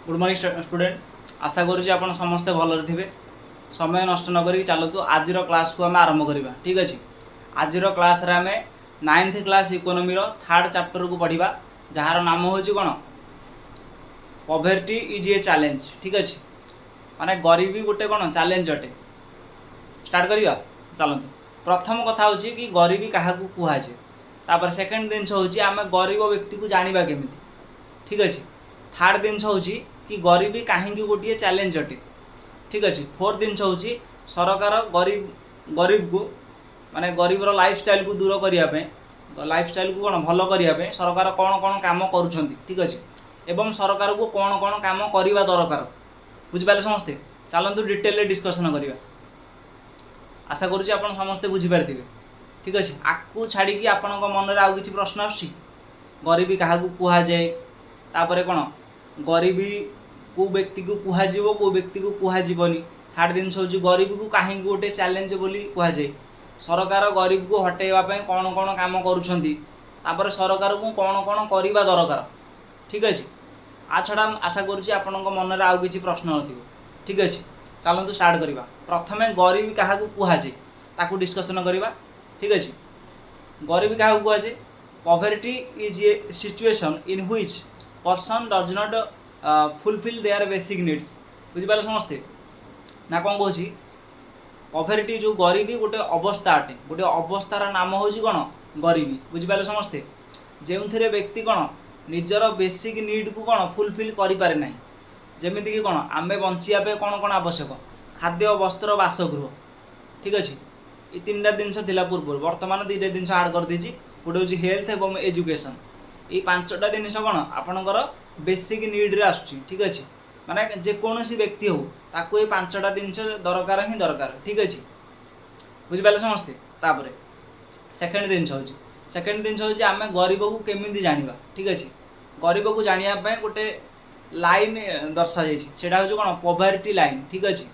Good morning student. आशा करुँच आप समस्ते भलरे थे। समय नष्ट न करी चलतु आज क्लास को आम आरंभ करवा। ठीक अच्छे। आज क्लास आम 9th class economy third chapter को पढ़ा जार नाम हूँ कौन पॉवर्टी इज ए चैलेंज। ठीक अच्छे। माने गरीबी गोटे कौन चैलेंज अटे। स्टार्ट करवा चलतु। प्रथम कथा हूँ कि गरीबी क्या कहुए तापर सेकेंड जिनस हूँ आम गरीब व्यक्ति को जाना केमी। ठीक अच्छे। थर्ड जिनस हूँ कि गरीबी कहीं गोटे चैलेंज अटे। ठीक अच्छे। फोर्थ जिनस हूँ सरकार गरीब गरीब को माने गरीबर लाइफ स्टाइल को दूर करने लाइफ स्टाइल को कौन भल करने सरकार कौन कौन काम करुँच। ठीक अच्छे। एवं सरकार को कौन कौन काम करवा दरकार बुझिपारे समस्ते। चलतु डिटेल डिस्कसन करवा। आशा करुँच आप समस्ते बुझीपारे। ठीक अच्छे। आपको छाड़ी आपण मन में आउ कि प्रश्न आसुची गरीबी क्या कहुए तापर कौन गरीबी को व्यक्ति को कहुए को व्यक्ति को कहुनी। थर्ड जिनस हूँ गरीबी को कहीं गोटे चैलेंज बोली कहुए सरकार गरीब को हटेवाई कौन कौन काम कर सरकार को कौन कौन करवा दरकार। ठीक अच्छे। आ छड़ा आशा करुँच आपण मन में आउ कि प्रश्न नथिबो। ठीक अच्छे। चलतु स्टार्ट करवा। प्रथमे गरीबी क्या कहुए ताकू डिस्कसन करवा। ठीक अच्छे। गरीबी क्या कहुए poverty is a situation in which person does not fulfil their basic needs. बुझिपारे समस्ते ना कौन कहूँ पॉवर्टी जो गरीबी गोटे अवस्था अटे। गोटे अवस्थार नाम हूँ कौन गरीबी। बुझिपारे समस्ते जो थे व्यक्ति कौन निजर बेसिक नीड को कौन फुलफिल करें ना। जमीक कि कौन आम बचापे कौन कौन आवश्यक खाद्य वस्त्र बासगृह। ठीक अच्छे। ये तीन टा जिनस पूर्व बर्तमान दुईटा जिनस आड कर देछि गोटे हूँ हेल्थ एवं एजुकेशन। ये पांचटा जिनस कौन आपणकर बेसिक नीड रे आसुची। ठीक अच्छे। माने जेकोसी व्यक्ति हो ताकू ये पांचटा जिनस दरकार ही दरकार। ठीक अच्छे। बुझिपारे समस्ते। तापर सेकेंड जिनस हूँ आम गरीब को केमी जाना। ठीक अच्छे। गरीब को जानापी गोटे लाइन दर्शा जाटा हूँ कौन पॉवर्टी लाइन। ठीक अच्छे।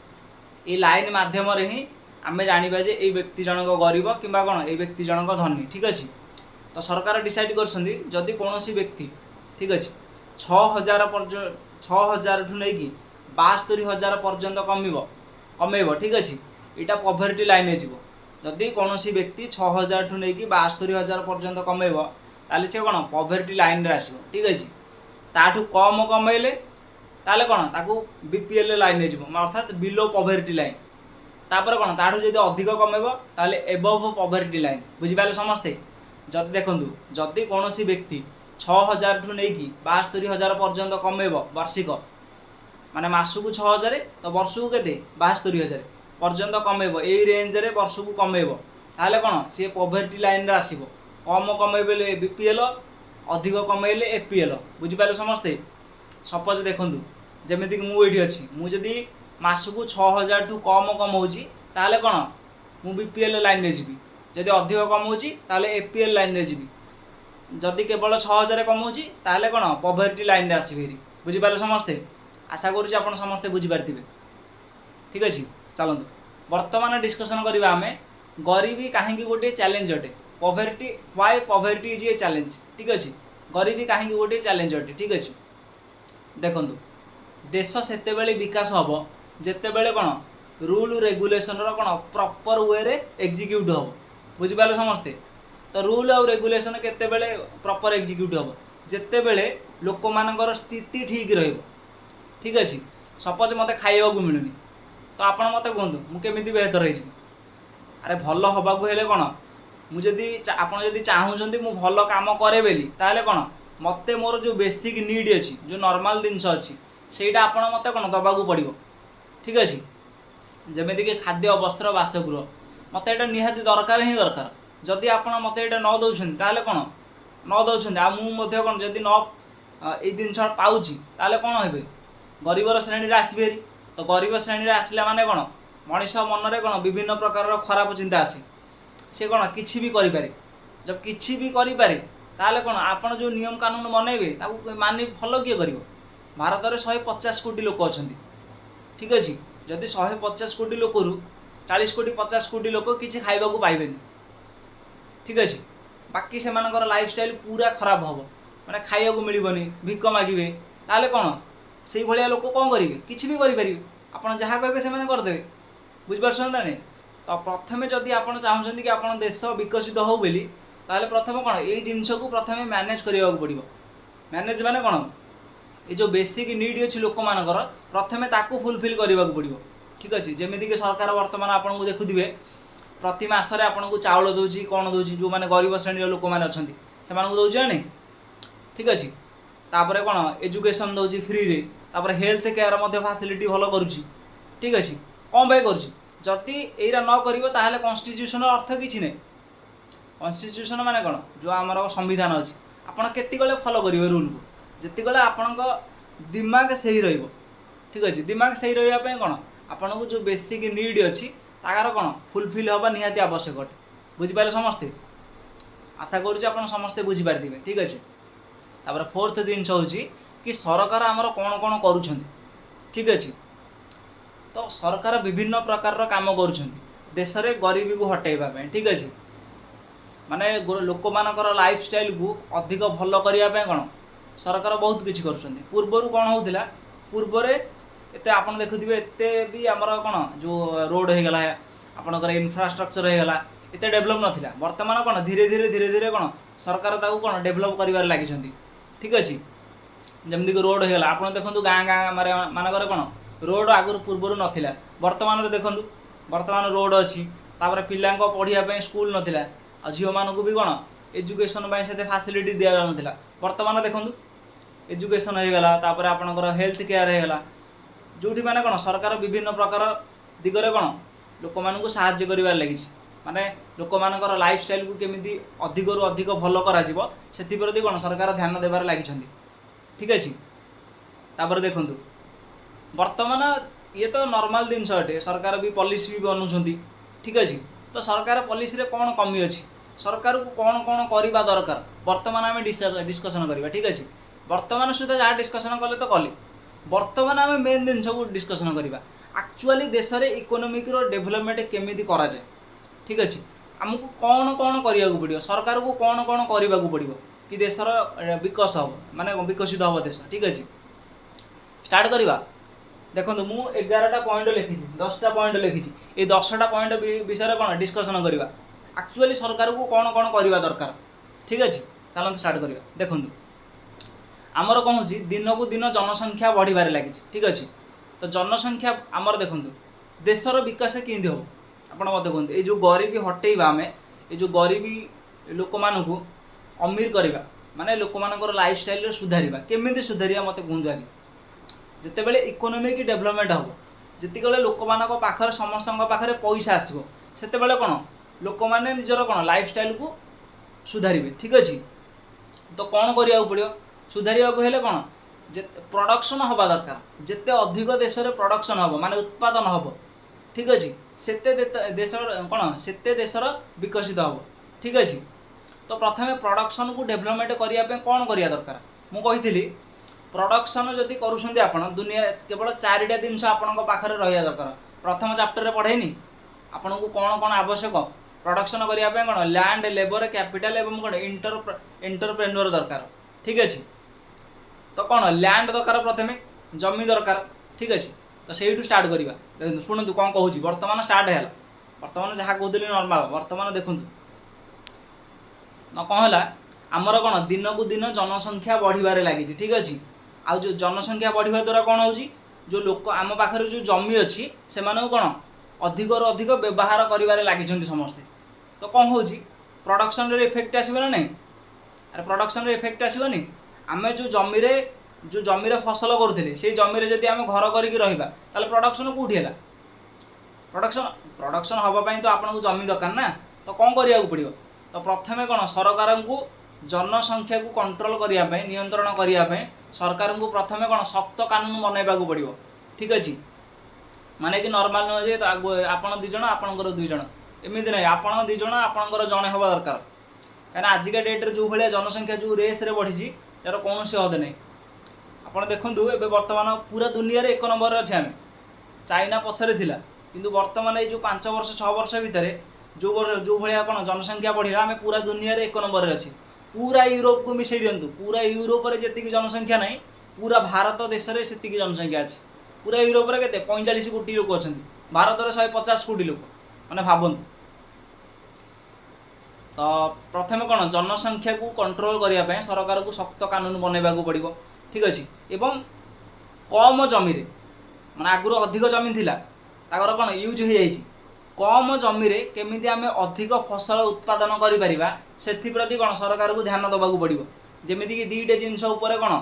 ये लाइन मध्यम ही आम जाना जे ये व्यक्ति जनक गरीब कि कौन ये व्यक्ति जनक धनी। ठीक अच्छे। तो सरकार डिसाइड करदी कौन व्यक्ति ठीक अच्छे 6,000 ठू नहीं 72,000 पर्यंत कमेब। ठीक अच्छे। यहाँ पॉवर्टी लाइन जदि कौन व्यक्ति 6,000 ठू नहीं 72,000 पर्यंत कमेब ताले से कौन पॉवर्टी लाइन रे आसो। ठीक अच्छे। ताठू कम कमेले ताले कौन ताकू बीपीएल लाइन अर्थात बिलो पॉवर्टी लाइन। तापर कौन ताठू जदि अधिक कमेब ताले एबव पॉवर्टी लाइन। बुझिपारे समस्ते। जदि देखंतु जदि कौन व्यक्ति 6,000 ठू नहीं 72,000 पर्यंत कमेब वार्षिक माने मासकू 6,000 तो वर्षकू केते 72,000 पर्यंत कमेब यही रेंज रे वर्षकू कमेब ताले कौन सी पॉवर्टी लाइन रे आसीबो। कम कमेबे बीपीएल अधिक कमेले एपीएल। बुझिपारे समस्ते। सपोज देखंतु जमीक मुझे अच्छी मुझे मासकू 6,000 ठू कम कमाऊँगी ताले कौन मु बीपीएल लाइन रे जीवी। जदि अधिक कमाऊँगी ताले एपीएल लाइन रे जीवी। जदि केवल 6,000 कमाऊँगी ताले कौन पॉवर्टी लाइन रे आसबेरी। बुझिपारे समस्ते। आशा करुँच आप समस्ते बुझीपारे। ठीक अच्छे। चलतु बर्तमान डिस्कसन करवा आम गरीबी कहीं गोटे चैलेंज अटे। Poverty why poverty is a challenge. ठीक अच्छे। गरीबी कहीं गोटे चैलेंज अटे। ठीक अच्छे। देखंतु देश सेतेबेले विकास हम जेतेबेले कौन रूल रेगुलेशन कौन प्रॉपर वे रे एग्जीक्यूट हम। बुझिपारे समस्ते। तो रूल आउ रेगुलेशन केतेबेले प्रॉपर एग्जीक्यूट हम जेतेबेले लोक मानकर स्थिति ठीक रहिबो। ठीक अच्छे। सपोज मते खाइबा को मिलुनी तो आपण मते कहतु मुझे बेहतर हो। अरे भल हवाक हेले कौन मुझे आपड़ चाहूँगी मु भल काम करे बेली ताले कौन मते मोर जो बेसिक नीड अच्छी जो नॉर्मल जिनस अच्छी सेटा आपण मते कौन दबाकू पड़ो। ठीक अच्छे। जमीक कि खाद्य वस्त्र बासगृह मते एटा निहाती दरकार ही दरकार। जदि आपण मते एटा न दौरान ताले कौन न दौरान आ मुझे कौन जदि न ये जिनस पाऊँगी ताले कौन हे गरीबर श्रेणी रे आसबे। तो गरीब श्रेणी रे आसला माने कौन मनीष मन में कौन विभिन्न प्रकार खराब चिंता आसे से कौन किसी भी करें। जब किसी भी करें ताले कौन आपन जो नियम कानून मनइबे मानि फॉलो किए कर। भारत में 150 कोटी लोक अच्छा। ठीक अच्छे। जदि 150 कोटी लोक 40 कोटी 50 कोटी लोक किसी खाइबा को पाइबे। ठीक अच्छे। बाकी से लाइफ स्टाइल पूरा खराब हम माने खाइबा को मिलबनी भिक मागिबे ताले कौन ସେଇ ଭଳିଆ ଲୋକ କ'ଣ କରିବେ, କିଛି ବି କରିପାରିବେ, ଆପଣ ଯାହା କହିବେ ସେମାନେ କରିଦେବେ। ବୁଝିପାରୁଛନ୍ତି ନା ନାହିଁ? ତ ପ୍ରଥମେ ଯଦି ଆପଣ ଚାହୁଁଛନ୍ତି କି ଆପଣ ଦେଶ ବିକଶିତ ହେଉ ବୋଲି, ତାହେଲେ ପ୍ରଥମେ କ'ଣ ଏଇ ଜିନିଷକୁ ପ୍ରଥମେ ମ୍ୟାନେଜ୍ କରିବାକୁ ପଡ଼ିବ। ମ୍ୟାନେଜ୍ ମାନେ କ'ଣ, ଏ ଯେଉଁ ବେସିକ୍ ନିଡ୍ ଅଛି ଲୋକମାନଙ୍କର ପ୍ରଥମେ ତାକୁ ଫୁଲଫିଲ୍ କରିବାକୁ ପଡ଼ିବ। ଠିକ୍ ଅଛି, ଯେମିତିକି ସରକାର ବର୍ତ୍ତମାନ ଆପଣଙ୍କୁ ଦେଖୁଥିବେ ପ୍ରତି ମାସରେ ଆପଣଙ୍କୁ ଚାଉଳ ଦେଉଛି, କ'ଣ ଦେଉଛି, ଯେଉଁମାନେ ଗରିବ ଶ୍ରେଣୀର ଲୋକମାନେ ଅଛନ୍ତି ସେମାନଙ୍କୁ ଦେଉଛି ନା ନାହିଁ? ଠିକ୍ ଅଛି, ତାପରେ କ'ଣ ଏଜୁକେସନ୍ ଦେଉଛି ଫ୍ରିରେ, ତାପରେ ହେଲ୍ଥ କେୟାର ମଧ୍ୟ ଫାସିଲିଟି ଭଲ କରୁଛି। ଠିକ୍ ଅଛି, କ'ଣ ପାଇଁ କରୁଛି? ଯଦି ଏଇରା ନ କରିବ ତାହେଲେ କନଷ୍ଟିଟ୍ୟୁସନର ଅର୍ଥ କିଛି ନାହିଁ। କନଷ୍ଟିଟ୍ୟୁସନ ମାନେ କ'ଣ, ଯେଉଁ ଆମର ସମ୍ବିଧାନ ଅଛି ଆପଣ କେତିକଳେ ଫଲୋ କରିବେ ରୁଲ୍କୁ, ଯେତିକଳେ ଆପଣଙ୍କ ଦିମାଗ ସେଇ ରହିବ। ଠିକ୍ ଅଛି, ଦିମାଗ ସେଇ ରହିବା ପାଇଁ କ'ଣ ଆପଣଙ୍କୁ ଯେଉଁ ବେସିକ୍ ନିଡ୍ ଅଛି ତାହାର କ'ଣ ଫୁଲଫିଲ୍ ହେବା ନିହାତି ଆବଶ୍ୟକ ଅଟେ। ବୁଝିପାରିଲେ ସମସ୍ତେ? ଆଶା କରୁଛି ଆପଣ ସମସ୍ତେ ବୁଝିପାରିଥିବେ। ଠିକ୍ ଅଛି, ତାପରେ ଫୋର୍ଥ ଜିନିଷ ହେଉଛି କି ସରକାର ଆମର କ'ଣ କ'ଣ କରୁଛନ୍ତି। ଠିକ୍ ଅଛି, ତ ସରକାର ବିଭିନ୍ନ ପ୍ରକାରର କାମ କରୁଛନ୍ତି ଦେଶରେ ଗରିବୀକୁ ହଟାଇବା ପାଇଁ। ଠିକ୍ ଅଛି, ମାନେ ଲୋକମାନଙ୍କର ଲାଇଫଷ୍ଟାଇଲକୁ ଅଧିକ ଭଲ କରିବା ପାଇଁ କ'ଣ ସରକାର ବହୁତ କିଛି କରୁଛନ୍ତି। ପୂର୍ବରୁ କ'ଣ ହେଉଥିଲା, ପୂର୍ବରେ ଏତେ ଆପଣ ଦେଖୁଥିବେ ଏତେ ବି ଆମର କ'ଣ ଯେଉଁ ରୋଡ଼ ହେଇଗଲା, ଆପଣଙ୍କର ଇନଫ୍ରାଷ୍ଟ୍ରକ୍ଚର ହେଇଗଲା, ଏତେ ଡେଭଲପ୍ ନଥିଲା। ବର୍ତ୍ତମାନ କ'ଣ ଧୀରେ ଧୀରେ କ'ଣ ସରକାର ତାକୁ କ'ଣ ଡେଭଲପ୍ କରିବାରେ ଲାଗିଛନ୍ତି। ଠିକ୍ ଅଛି, ଯେମିତିକି ରୋଡ଼ ହେଇଗଲା, ଆପଣ ଦେଖନ୍ତୁ ଗାଁ ମାନଙ୍କରେ କ'ଣ ରୋଡ଼ ଆଗରୁ ପୂର୍ବରୁ ନଥିଲା, ବର୍ତ୍ତମାନ ତ ଦେଖନ୍ତୁ ବର୍ତ୍ତମାନ ରୋଡ଼ ଅଛି। ତାପରେ ପିଲାଙ୍କ ପଢ଼ିବା ପାଇଁ ସ୍କୁଲ ନଥିଲା, ଆଉ ଝିଅମାନଙ୍କୁ ବି କ'ଣ ଏଜୁକେସନ୍ ପାଇଁ ସେତେ ଫାସିଲିଟି ଦିଆଯାଉନଥିଲା। ବର୍ତ୍ତମାନ ଦେଖନ୍ତୁ ଏଜୁକେସନ୍ ହେଇଗଲା, ତାପରେ ଆପଣଙ୍କର ହେଲ୍ଥ କେୟାର ହେଇଗଲା, ଯେଉଁଠି ମାନେ କ'ଣ ସରକାର ବିଭିନ୍ନ ପ୍ରକାର ଦିଗରେ କ'ଣ ଲୋକମାନଙ୍କୁ ସାହାଯ୍ୟ କରିବାରେ ଲାଗିଛି। ମାନେ ଲୋକମାନଙ୍କର ଲାଇଫଷ୍ଟାଇଲକୁ କେମିତି ଅଧିକରୁ ଅଧିକ ଭଲ କରାଯିବ ସେଥିପ୍ରତି କ'ଣ ସରକାର ଧ୍ୟାନ ଦେବାରେ ଲାଗିଛନ୍ତି। ଠିକ୍ ଅଛି, ତାପରେ ଦେଖନ୍ତୁ ବର୍ତ୍ତମାନ ଇଏ ତ ନର୍ମାଲ ଜିନିଷ ଅଟେ, ସରକାର ବି ପଲିସି ବି ବନଉଛନ୍ତି। ଠିକ୍ ଅଛି, ତ ସରକାର ପଲିସିରେ କ'ଣ କମି ଅଛି, ସରକାରକୁ କ'ଣ କ'ଣ କରିବା ଦରକାର ବର୍ତ୍ତମାନ ଆମେ ଡିସ୍କସନ୍ କରିବା। ଠିକ୍ ଅଛି, ବର୍ତ୍ତମାନ ସୁଦ୍ଧା ଯାହା ଡିସ୍କସନ୍ କଲେ ତ କଲେ, ବର୍ତ୍ତମାନ ଆମେ ମେନ୍ ଜିନିଷକୁ ଡିସ୍କସନ୍ କରିବା, ଆକ୍ଚୁଆଲି ଦେଶରେ ଇକୋନୋମିକ୍ର ଡେଭଲପମେଣ୍ଟ କେମିତି କରାଯାଏ। ଠିକ୍ ଅଛି, ଆମକୁ କ'ଣ କ'ଣ କରିବାକୁ ପଡ଼ିବ, ସରକାରକୁ କ'ଣ କ'ଣ କରିବାକୁ ପଡ଼ିବ କି ଦେଶର ବିକାଶ ହେବ, ମାନେ ବିକଶିତ ହେବ ଦେଶ। ଠିକ୍ ଅଛି, ଷ୍ଟାର୍ଟ କରିବା। ଦେଖନ୍ତୁ ମୁଁ 11ଟା ପଏଣ୍ଟ ଲେଖିଛି, 10ଟା ପଏଣ୍ଟ ଲେଖିଛି, এই 10ଟା ପଏଣ୍ଟ ବିଷୟରେ କ'ଣ ଡିସ୍କସନ୍ କରିବା, ଆକ୍ଚୁଆଲି ସରକାରକୁ କ'ଣ କ'ଣ କରିବା ଦରକାର। ଠିକ୍ ଅଛି, ଚାଲନ୍ତୁ ଷ୍ଟାର୍ଟ କରିବା। ଦେଖନ୍ତୁ ଆମର କ'ଣ ହେଉଛି, ଦିନକୁ ଦିନ ଜନସଂଖ୍ୟା ବଢ଼ିବାରେ ଲାଗିଛି। ଠିକ୍ ଅଛି, ତ ଜନସଂଖ୍ୟା ଆମର ଦେଖନ୍ତୁ ଦେଶର ବିକାଶ କେମିତି ହେବ ଆପଣ ମୋତେ କୁହନ୍ତୁ। ଏଇ ଯେଉଁ ଗରିବୀ ହଟେଇବା, ଆମେ ଏଇ ଯେଉଁ ଗରିବୀ ଲୋକମାନଙ୍କୁ ଅମିର କରିବା, ମାନେ ଲୋକମାନଙ୍କର ଲାଇଫଷ୍ଟାଇଲରେ ସୁଧାରିବା, କେମିତି ସୁଧାରିବା ମୋତେ କୁହନ୍ତୁ ଆଗେ। ଯେତେବେଳେ ଇକୋନୋମିକ୍ ଡେଭଲପମେଣ୍ଟ ହେବ, ଯେତିକିବେଳେ ଲୋକମାନଙ୍କ ପାଖରେ ସମସ୍ତଙ୍କ ପାଖରେ ପଇସା ଆସିବ, ସେତେବେଳେ କ'ଣ ଲୋକମାନେ ନିଜର କ'ଣ ଲାଇଫଷ୍ଟାଇଲକୁ ସୁଧାରିବେ। ଠିକ୍ ଅଛି, ତ କ'ଣ କରିବାକୁ ପଡ଼ିବ, ସୁଧାରିବାକୁ ହେଲେ କ'ଣ ପ୍ରଡକ୍ସନ୍ ହେବା ଦରକାର। ଯେତେ ଅଧିକ ଦେଶରେ ପ୍ରଡକ୍ସନ୍ ହେବ ମାନେ ଉତ୍ପାଦନ ହେବ, ଠିକ୍ ଅଛି, ସେତେ ଦେଶର କ'ଣ ସେତେ ଦେଶର ବିକଶିତ ହେବ। ଠିକ୍ ଅଛି, ତ ପ୍ରଥମେ ପ୍ରଡକ୍ସନ୍କୁ ଡେଭଲପମେଣ୍ଟ କରିବା ପାଇଁ କ'ଣ କରିବା ଦରକାର, ମୁଁ କହିଥିଲି ପ୍ରଡକ୍ସନ୍ ଯଦି କରୁଛନ୍ତି ଆପଣ ଦୁନିଆ କେବଳ 4ଟା ଜିନିଷ ଆପଣଙ୍କ ପାଖରେ ରହିବା ଦରକାର। ପ୍ରଥମ ଚାପ୍ଟରରେ ପଢ଼େଇନି ଆପଣଙ୍କୁ କ'ଣ କ'ଣ ଆବଶ୍ୟକ ପ୍ରଡକ୍ସନ୍ କରିବା ପାଇଁ, କ'ଣ ଲ୍ୟାଣ୍ଡ, ଲେବର, କ୍ୟାପିଟାଲ ଏବଂ କ'ଣ ଏଣ୍ଟରପ୍ରେନ୍ୟୁର ଦରକାର। ଠିକ୍ ଅଛି, ତ କ'ଣ ଲ୍ୟାଣ୍ଡ ଦରକାର, ପ୍ରଥମେ ଜମି ଦରକାର। ଠିକ୍ ଅଛି, ତ ସେଇଠୁ ଷ୍ଟାର୍ଟ କରିବା। ଦେଖନ୍ତୁ ଶୁଣନ୍ତୁ କ'ଣ କହୁଛି, ବର୍ତ୍ତମାନ ଷ୍ଟାର୍ଟ ହେଲା, ବର୍ତ୍ତମାନ ଯାହା କହୁଥିଲି ନର୍ମାଲ, ବର୍ତ୍ତମାନ ଦେଖନ୍ତୁ କ'ଣ ହେଲା, ଆମର କ'ଣ ଦିନକୁ ଦିନ ଜନସଂଖ୍ୟା ବଢ଼ିବାରେ ଲାଗିଛି। ଠିକ୍ ଅଛି, ଆଉ ଯେଉଁ ଜନସଂଖ୍ୟା ବଢ଼ିବା ଦ୍ୱାରା କ'ଣ ହେଉଛି, ଯେଉଁ ଲୋକ ଆମ ପାଖରେ ଯେଉଁ ଜମି ଅଛି ସେମାନଙ୍କୁ କ'ଣ ଅଧିକରୁ ଅଧିକ ବ୍ୟବହାର କରିବାରେ ଲାଗିଛନ୍ତି ସମସ୍ତେ। ତ କ'ଣ ହେଉଛି, ପ୍ରଡକ୍ସନ୍ରେ ଇଫେକ୍ଟ ଆସିବ ନା ନାହିଁ? ଆରେ ପ୍ରଡକ୍ସନ୍ରେ ଇଫେକ୍ଟ ଆସିବନି। ଆମେ ଯେଉଁ ଜମିରେ ଫସଲ କରୁଥିଲେ ସେଇ ଜମିରେ ଯଦି ଆମେ ଘର କରିକି ରହିବା ତାହେଲେ ପ୍ରଡକ୍ସନ୍ କେଉଁଠି ହେଲା? ପ୍ରଡକ୍ସନ୍ ହେବା ପାଇଁ ତ ଆପଣଙ୍କୁ ଜମି ଦରକାର ନା। ତ କ'ଣ କରିବାକୁ ପଡ଼ିବ, ତ ପ୍ରଥମେ କ'ଣ ସରକାରଙ୍କୁ ଜନସଂଖ୍ୟାକୁ କଣ୍ଟ୍ରୋଲ କରିବା ପାଇଁ, ନିୟନ୍ତ୍ରଣ କରିବା ପାଇଁ ସରକାରଙ୍କୁ ପ୍ରଥମେ କ'ଣ ଶକ୍ତ କାନୁନ ବନାଇବାକୁ ପଡ଼ିବ। ଠିକ୍ ଅଛି, ମାନେ କି ନର୍ମାଲ ନୁହେଁ ଯେ ଆପଣ 2 ଜଣ ଆପଣଙ୍କର 2 ଜଣ, ଏମିତି ନାହିଁ, ଆପଣ 2 ଜଣ ଆପଣଙ୍କର ଜଣେ ହେବା ଦରକାର। କାହିଁକିନା ଆଜିକା ଡେଟ୍ରେ ଯେଉଁ ଭଳିଆ ଜନସଂଖ୍ୟା ଯେଉଁ ରେସ୍ରେ ବଢ଼ିଛି ତାର କୌଣସି ହଦ ନାହିଁ। ଆପଣ ଦେଖନ୍ତୁ ଏବେ ବର୍ତ୍ତମାନ ପୁରା ଦୁନିଆରେ 1 ନମ୍ବରରେ ଅଛି ଆମେ, ଚାଇନା ପଛରେ ଥିଲା, କିନ୍ତୁ ବର୍ତ୍ତମାନ ଏଇ ଯେଉଁ 5 ବର୍ଷ 6 ବର୍ଷ ଭିତରେ ଯେଉଁ ଭଳିଆ କ'ଣ ଜନସଂଖ୍ୟା ବଢ଼ିଲା, ଆମେ ପୁରା ଦୁନିଆରେ 1 ନମ୍ବରରେ ଅଛି। ପୁରା ୟୁରୋପକୁ ମିଶାଇ ଦିଅନ୍ତୁ, ପୁରା ୟୁରୋପରେ ଯେତିକି ଜନସଂଖ୍ୟା ନାହିଁ पूरा भारत देश में सेतिकी जनसंख्या अच्छी पूरा यूरोप रे केते 45 कोटी लोक अच्छा भारत में 150 कोटी लोक मैंने भावतु तो प्रथम कौन जनसंख्या को कंट्रोल करने सरकार को शक्त कानून बनवा पड़ो ठीक अच्छे एवं कम जमी माने आगुरी अधिक जमी थिला ताकर कौन यूज हो जाए कम जमी केमी आम अधिक फसल उत्पादन करें प्रति कौन सरकार को ध्यान दबा पड़ो जमीक दुईटा जिनस कौन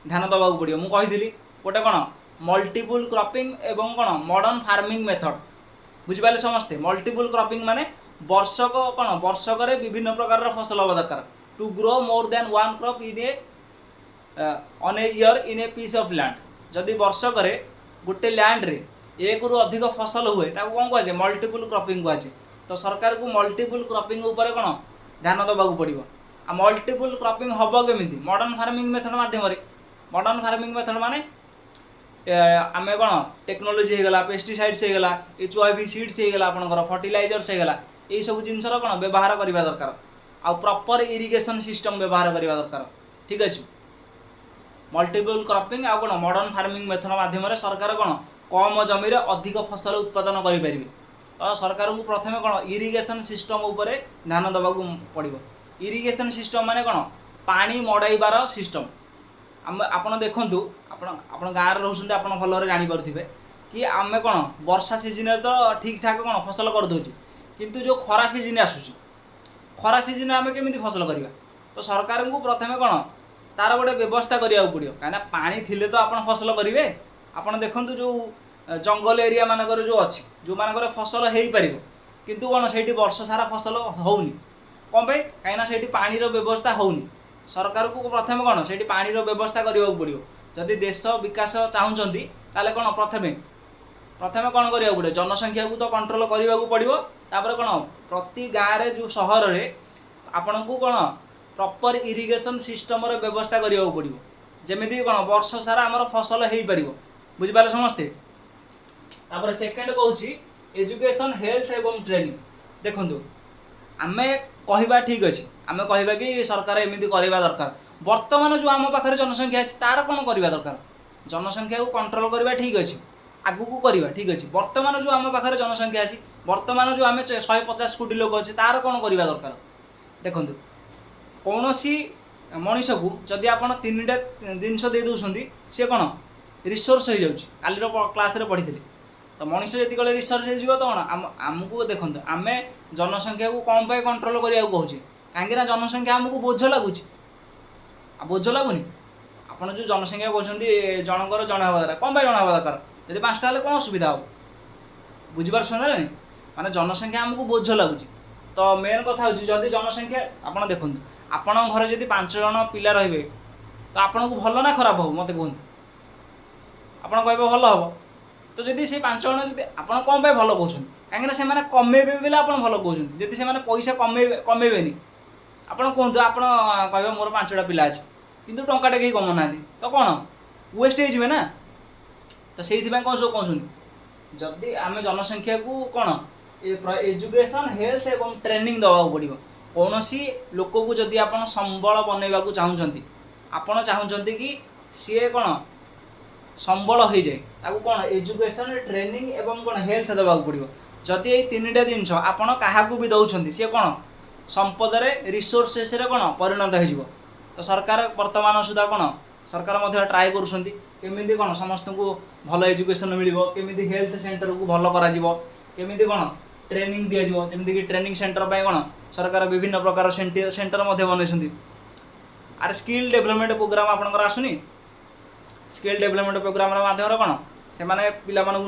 ध्यान दबा पड़ो मुझे गोटे कौन मल्टीपल क्रॉपिंग एवं कौन मॉडर्न फार्मिंग मेथड बुझिपारे समस्ते मल्टीपल क्रॉपिंग माने वर्षक कौन वर्षक विभिन्न प्रकार फसल हवा दरकार to grow more than one crop in a on a year in a piece of land जदि वर्षक गोटे लैंड रे एक रु अधिक फसल हुए ताको कौन कहुए मल्टीपल क्रॉपिंग कहुए तो सरकार को मल्टीपल क्रॉपिंग उपर कौन ध्यान दबा पड़ो आ मल्टीपल क्रॉपिंग हम केमी मॉडर्न फार्मिंग मेथड मध्यम मॉडर्न फार्मिंग मेथड माने आम कौन टेक्नोलोजी होगा पेस्टिसाइड्स होगा HIV सीड्स होगा आपंकर फर्टिलाइजर्स होगा यही सब जिनस कौन व्यवहार करवा दरकार आ प्रॉपर इरिगेशन सिस्टम व्यवहार करवा दरकार ठीक अच्छे मल्टीपल क्रॉपिंग आ कौन मॉडर्न फार्मिंग मेथड मध्यम सरकार कौन कम जमी अधिक फसल उत्पादन करें तो सरकार को प्रथम कौन इरिगेशन सिस्टम उपर ध्यान दबा पड़ो इरिगेशन सिस्टम माने कौन पानी मड़ाइबार सिस्टम आपण देखूँ आप गाँव में रोचे आप भल जापे कि आम कौन वर्षा सीजन तो ठीक ठाक कौन फसल करदे किंतु जो खरा सीजन आसूसी खरा सीजन आम केमी फसल करवा तो सरकार को प्रथम कौन तार गोटे व्यवस्था करा पड़ो कहीं पानी थिले तो आप फसल करेंगे आप देखूँ जो जंगल एरिया मानकर जो अच्छी जो मानकर फसल हो पार किंतु कौन से वर्ष सारा फसल होनी कौन पे कहीं से पानी व्यवस्था होनी सरकार को प्रथम कौन से पानी व्यवस्था करने पड़ो जदि देश विकास चाहूँगी ताले कौन प्रथमे कौन करा पड़ो जनसंख्या को तो कंट्रोल करने को पड़ो तापर कौन प्रति गाँव में जो सहर में आपण को कौन प्रॉपर इरिगेशन सिस्टम व्यवस्था करने को पड़ो जमीक कौन वर्ष सारा आमर फसल हो पार बुझिपारे समस्ते तापर सेकेंड कहूँ एजुकेशन हेल्थ एवं ट्रेनिंग देखूँ आम कहवा ठीक अच्छे आम कहवा कि सरकार एमती करवा दरकार बर्तमान जो आम पाखे जनसंख्या अच्छी तार कौन करवा दरकार जनसंख्या को कंट्रोल करवा ठीक अच्छे आगू को करवा ठीक अच्छे बर्तमान जो आम पाखे जनसंख्या अच्छी बर्तमान जो आम 150 कोटी लोक अच्छे तार कौन करवा दरकार देखूँ कौन सी मनीष को जदि आप 3टा जिनस दे दौरान सी कौन रिसोर्स हो जाऊँगी कालीर क्लास पढ़ी तो मनीष जी कले रिसर्च हो तो कौन आमको देखो आम जनसंख्या को कौन पे कंट्रोल करने को कहे कहीं जनसंख्या आमको बोझ लगुच बोझ लगुनि आपड़ जो जनसंख्या कहते जनकर जन हवा दरकार कौन जन हवा दरकार जब 5टा हेल्ले कौन सुविधा हम बुझीपार सुना माने जनसंख्या आमको बोझ लगुच तो मेन कथा हूँ जदि जनसंख्या आप देखो आपण घर जब 5 जन पिला रे तो आपन को भल ना खराब हो मत कहते आप कह भल हम तो जदि से 5 जन जब आप कौन पे भल कहते कहीं से कमेबे बोले आप भल कहते जदि से पैसा कमेबेनि आप कहतु आप कह मोर 5टा पिला अच्छे किंतु टंकाटे कहीं कमना तो कौन वेस्ट हो तो से कौन सब कहते जदि आम जनसंख्या को कौन एजुकेशन हेल्थ एवं ट्रेनिंग दवा पड़ो कौन सी लोक को जदि आप संबल बनवा चाहूँगी आपड़ चाहूँगी कि सी कौन संबल हो जाए ताकू कौन एजुकेशन ट्रेनिंग एवं कौन हेल्थ दवा पड़ो जदि ये 3टा जिनस आपड़ क्या भी दौरान सी कौन संपद रिसोर्सेस कौन परिणत हो तो सरकार वर्तमान सुधा कौन सरकार ट्राए करुँच कौन समस्त को भल एजुकेशन मिल केमी हेल्थ सेंटर को भल करमी कौन ट्रेनिंग दिज्व जमीक ट्रेनिंग सेंटर पर कौन सरकार विभिन्न प्रकार सेंटर बनई आर स्किल डेवलपमेंट प्रोग्राम आपंकर आसुनी स्किल डेवलपमेंट प्रोग्राम मध्यम कौन से पिला नौ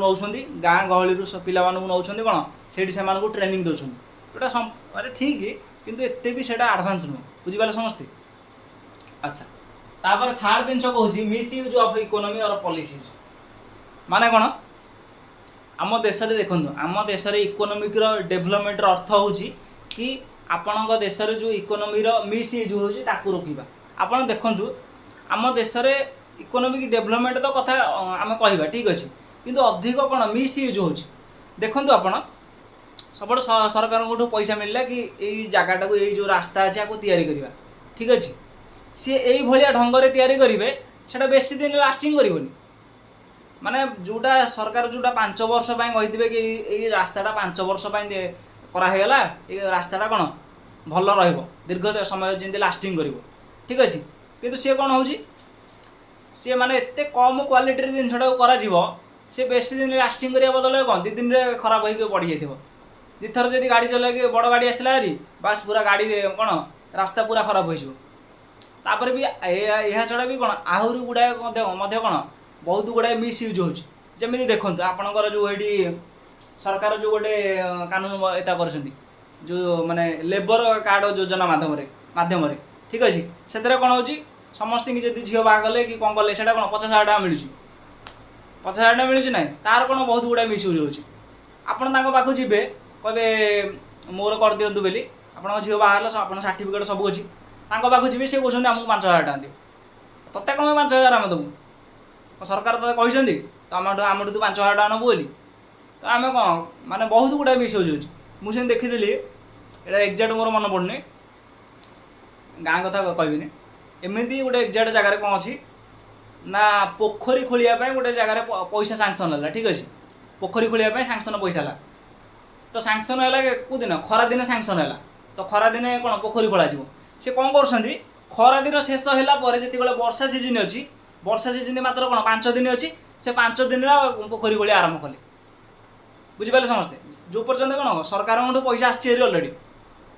गाँ गहली पिला नौ कौन से ट्रेनिंग दौरान जोटा अरे ठीक किंतु एत भी से आडभांस नुह बुझीपारे समस्ते अच्छा तापर थर्ड जिन कहूँ मिस यूज ऑफ इकोनॉमी और पॉलिसीज माने कौन आम देश में देखो आम देश इकोनॉमिक डेवलपमेंट अर्थ हो कि आपण देश जो इकोनॉमी मिस यूज हो रोकवा आप देखु आम देश इकोनॉमिक डेवलपमेंट तो कथा आम कह ठीक अच्छे किंतु अधिक कौन मिस यूज हो देखु आपण सब सरकार को पैसा मिलला कि यही जगटा को यही जो रास्ता अच्छे आपको तैयारी करवा ठीक अच्छे सी यही भाया ढंग से तैयारी करेंगे সেটা বেশি दिन लास्टिंग करबनी माने जोटा सरकार जोटा 5 वर्ष कही कि ये रास्ताटा 5 वर्ष कराला ये रास्ताटा कौन भल दीर्घ समय जमी लास्टिंग कर ठीक अच्छे किंतु सी कौन हो सी माने एते कम क्वालिटी जिनटा करा सी बेसी दिन लास्टिंग करने बदल कौन 2 दिन खराब हो पड़ जाइए दिथर जब गाड़ी चल बड़ गाड़ी आसला हारी बास पूरा गाड़ी कौन रास्ता पूरा खराब होपर भी यह छड़ा भी कौन आहरी गुड़ाए कौन बहुत गुड़ाए मिसयूज होमी देखो आपणकर जो ये सरकार जो गोटे कानून एता कर जो माने लेबर कार्ड योजना माध्यम ठीक अच्छे से कौन हो समस्त जब झील बाहा कले कि कौन कले कौन 50,000 टका मिलूँ 50,000 टका मिलूँ ना तार कौन बहुत गुड़ाए मिसयूज होखु जी कहे मोर कर दिंतु बोली आप झील बाहर आप सर्टिफिकेट सब अच्छी पाखु जी सी कहते आमको 5,000 टका दियो तोते कम 5,000 आम देवु सरकार तो कहते तो आम तू 5,000 टका नबू बोली तो आम कौन माने बहुत गुड़ाए मिसयूज होती देखी यहाँ एक्जाक्ट मोर मन पड़नी गाँ कथा कहबिनी एमती गोटे एक्जाक्ट जगार कौन अच्छी ना पोखरी खोलियापाई गोटे जगार पैसा सांक्शन है ठीक अच्छे पोखरी खोलियापाई सांक्शन पैसा है तो सांक्शन है कौ दिन खरा दिन सांक्शन है तो खरा दिन कौन पोखरी खोल सी कौन कर खरा दिन शेष है जिते वर्षा सीजन अच्छी वर्षा सीजन मात्र कौन 5 दिन अच्छी से 5 दिन पोखरी खोलिया आरंभ कले बुझिपारे समस्ते जो पर्यटन कौन सरकार पैसा आसी अलरेडी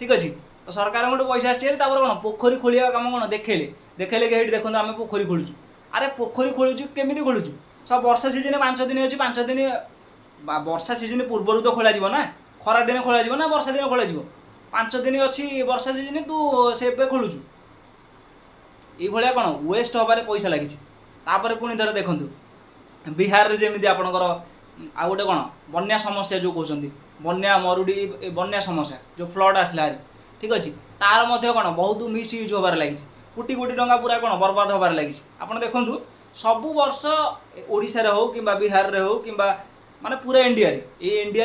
ठीक अच्छे तो सरकार पैसा आसी कौन पोखरी खोलिया कम कौन देखले कि देखो आम पोखरी खोलुँ अरे पोखरी खोलुँ केमी खोलुँ सब वर्षा सीजन 5 दिन अच्छी 5 दिन वर्षा सीजन पूर्वर तो खोल ना खरा दिन खोल ना वर्षा दिन खोल 5 दिन अच्छी वर्षा सीजन तू से खोलुचु ये कौन वेस्ट हबार पैसा लगी पुणी थोड़ा देखूँ बिहार में जमी आपणकर आ गए कौन बन्या समस्या जो कहते बन्या मरुड़ी बन्या समस्या जो फ्लड आसला हारी ठीक अच्छे तार कौन बहुत मिसयूज हबार लगी कोटी कोटी टंका पूरा कौन बर्बाद हबार लगी आप देखूँ सबु वर्ष ओडिशा हो कि बिहार रे हो कि माने पूरा इंडिया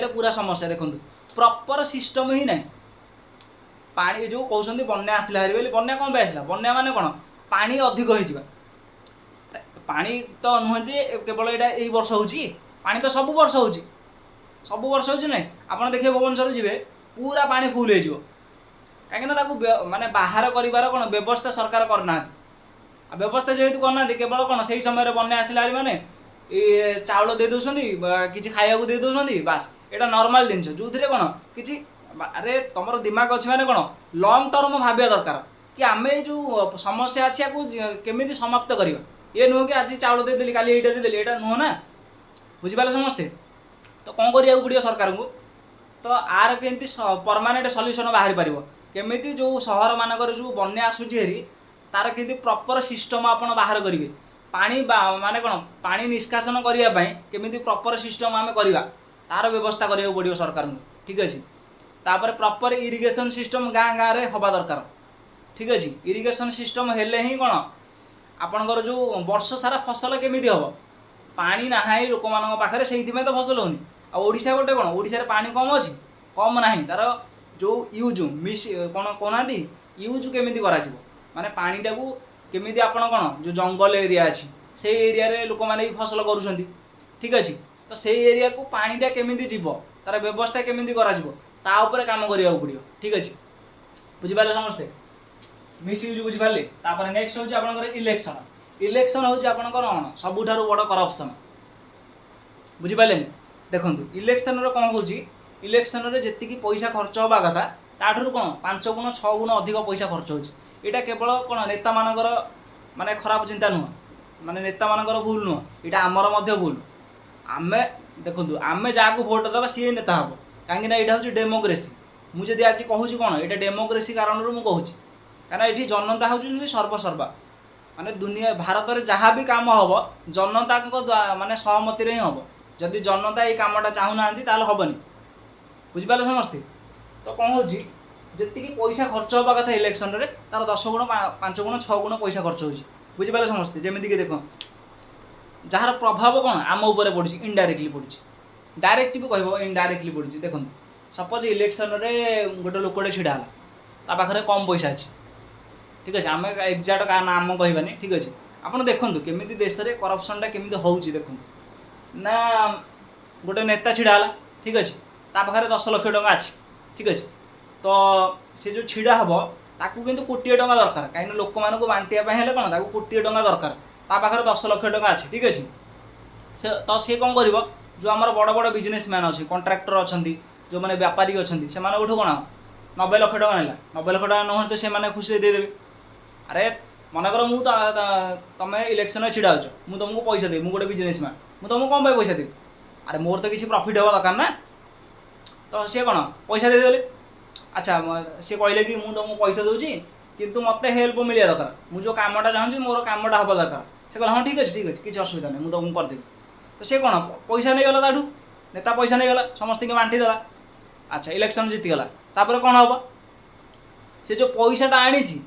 रे पूरा समस्या देखूँ प्रॉपर सिस्टम ही ना पानी जो कहते बन्या आसला हारी बोली बन्या कौन आसला बन्या माने कौन पानी अधिक हो पानी तो नुहे जे केवल यहाँ यही वर्ष हो पानी तो सब वर्ष हो ना आप देखिए भुवनेश्वर जी पूरा पानी फुल हो कहीं माने बाहर कर कौन व्यवस्था सरकार करना व्यवस्था जेहेतु करना केवल कौन से समय बन्या आसला हारी माने ये चाउल दे दौरान कि खाया दे दौरान बास यहाँ नॉर्मल जिनस जो थे कौन कि अरे तुम दिमाग अच्छे मैंने कौन लंग टर्म भाविया दरकार कि आम जो समस्या अच्छी केमी समाप्त करवा ये नुह कि आज चाउल देदेली काली ये देदेली यहाँ नुह ना बुझिपारे समस्ते तो कौन करा पड़ो सरकार को तो आर केमती परमानेंट सल्यूशन बाहरी पार केमी जो सहर मानक जो बन्या आसूरी तार के प्रॉपर सिस्टम आप बाहर करेंगे पानी माने कौन पानी निष्कासन करने केमी प्रॉपर सिस्टम आम करवा तार व्यवस्था करा पड़ो सरकार को ठीक अच्छे तापर प्रॉपर इरिगेशन सिस्टम गाँ गाँव में हवा दरकार ठीक अच्छे इरिगेशन सिस्टम हेले ही कौन आपणकर जो वर्ष सारा फसल केमी हम पानी ना लोक मान पाखे से तो फसल होनी आशा गोटे कौन ओडिशा पानी कम अच्छी कम ना तार जो यूज मिस कौन कहना यूज केमी माने पानीटा को केमी आपण कौन जो जंगल एरिया अच्छी से एरिया रे लोक मैंने फसल करुँच ठीक अच्छे तो से एरिया को पानीटा केमी जीव तार व्यवस्था केमी कर काम करा पड़ो ठीक अच्छे बुझिपारे समस्ते मिसयूज बुझिपारे तापर नेक्स्ट हूँ आपंकर इलेक्शन हूँ आपंकर कौन सबुठारु बड़ करप्शन बुझिपारे देखूँ इलेक्शन कौन हो इलेक्शन रे जी पैसा खर्च हवा कथा ताठू कौन 5 गुण 6 गुण अधिक पैसा खर्च होटा केवल कौन नेता मानकर माने खराब चिंता नुह माने नेता मानकर भूल नुह यहाँ आमर भूल आम देखूँ आम जहाँ भोट देवा सी नेता हम कहीं यहाँ हूँ डेमोक्रेसी मुझे आज कहूँ कौन यहाँ डेमोक्रेसी कारण मुझे कहूँ कहीं ये जनता हूँ सर्वसर्वा माने दुनिया भारत में जहाँ भी कम हम जनता माने सहमति ही हम जदि जनता ये कमटा चाहूना हेनी बुझिपारे समस्ते तो कौन हो जी पैसा खर्च हवा कथा इलेक्शन रे तार 10 गुण 5 गुण 6 गुण पैसा खर्च हो बुझिपारे समस्ते जमीक देख जार प्रभाव कौन आम उपर पड़ी इनडायरेक्टली पड़ी डायरेक्ट भी कह इनडायरेक्टली पड़ी देखो सपोज इलेक्शन रे गोटे लोकटे छिड़ा ता पाखे कम पैसा अच्छे ठीक अच्छे आम एक्जाक्ट क्या नाम कहबानी ठीक अच्छे ଆପଣ ଦେଖନ୍ତୁ କେମିତି ଦେଶରେ କରପ୍ସନଟା କେମିତି ହେଉଛି ଦେଖନ୍ତୁ ନା ଗୋଟେ ନେତା ଛିଡ଼ା ହେଲା ଠିକ୍ ଅଛି ତା ପାଖରେ 10 ଲକ୍ଷ ଟଙ୍କା ଅଛି ଠିକ୍ ଅଛି ତ ସେ ଯେଉଁ ଛିଡ଼ା ହେବ ତାକୁ କିନ୍ତୁ କୋଟିଏ ଟଙ୍କା ଦରକାର କାହିଁକିନା ଲୋକମାନଙ୍କୁ ବାଣ୍ଟିବା ପାଇଁ ହେଲେ କ'ଣ ତାକୁ କୋଟିଏ ଟଙ୍କା ଦରକାର ତା ପାଖରେ 10 ଲକ୍ଷ ଟଙ୍କା ଅଛି ଠିକ୍ ଅଛି ତ ସିଏ କ'ଣ କରିବ ଯେଉଁ ଆମର ବଡ଼ ବଡ଼ ବିଜନେସମ୍ୟାନ୍ ଅଛି କଣ୍ଟ୍ରାକ୍ଟର ଅଛନ୍ତି ଯେଉଁମାନେ ବେପାରୀ ଅଛନ୍ତି ସେମାନଙ୍କଠୁ କ'ଣ 90 ଲକ୍ଷ ଟଙ୍କା ନେଲା 90 ଲକ୍ଷ ଟଙ୍କା ନୁହଁନ୍ତି ତ ସେମାନେ ଖୁସିରେ ଦେଇଦେବେ ଆରେ ମନେକର ମୁଁ ତମେ ଇଲେକ୍ସନରେ ଛିଡ଼ା ହେଉଛ ମୁଁ ତୁମକୁ ପଇସା ଦେବି ମୁଁ ଗୋଟେ ବିଜନେସମ୍ୟାନ୍ ମୁଁ ତୁମକୁ କ'ଣ ପାଇଁ ପଇସା ଦେବି ଆରେ ମୋର ତ କିଛି ପ୍ରଫିଟ୍ ହେବା ଦରକାର ନା ତ ସିଏ କ'ଣ ପଇସା ଦେଇଦେଲେ ଆଚ୍ଛା ସିଏ କହିଲେ କି ମୁଁ ତୁମକୁ ପଇସା ଦେଉଛି କିନ୍ତୁ ମୋତେ ହେଲ୍ପ ମିଳିବା ଦରକାର ମୁଁ ଯେଉଁ କାମଟା ଚାହୁଁଛି ମୋର କାମଟା ହେବା ଦରକାର ସେ କହିଲା ହଁ ଠିକ୍ ଅଛି କିଛି ଅସୁବିଧା ନାହିଁ ମୁଁ ତୁମକୁ କରିଦେବି ତ ସେ କ'ଣ ପଇସା ନେଇଗଲା ତାଠୁ ନେତା ପଇସା ନେଇଗଲା ସମସ୍ତଙ୍କୁ ବାଣ୍ଟିଦେଲା ଆଚ୍ଛା ଇଲେକ୍ସନ୍ ଜିତିଗଲା ତାପରେ କ'ଣ ହେବ ସେ ଯେଉଁ ପଇସାଟା ଆଣିଛି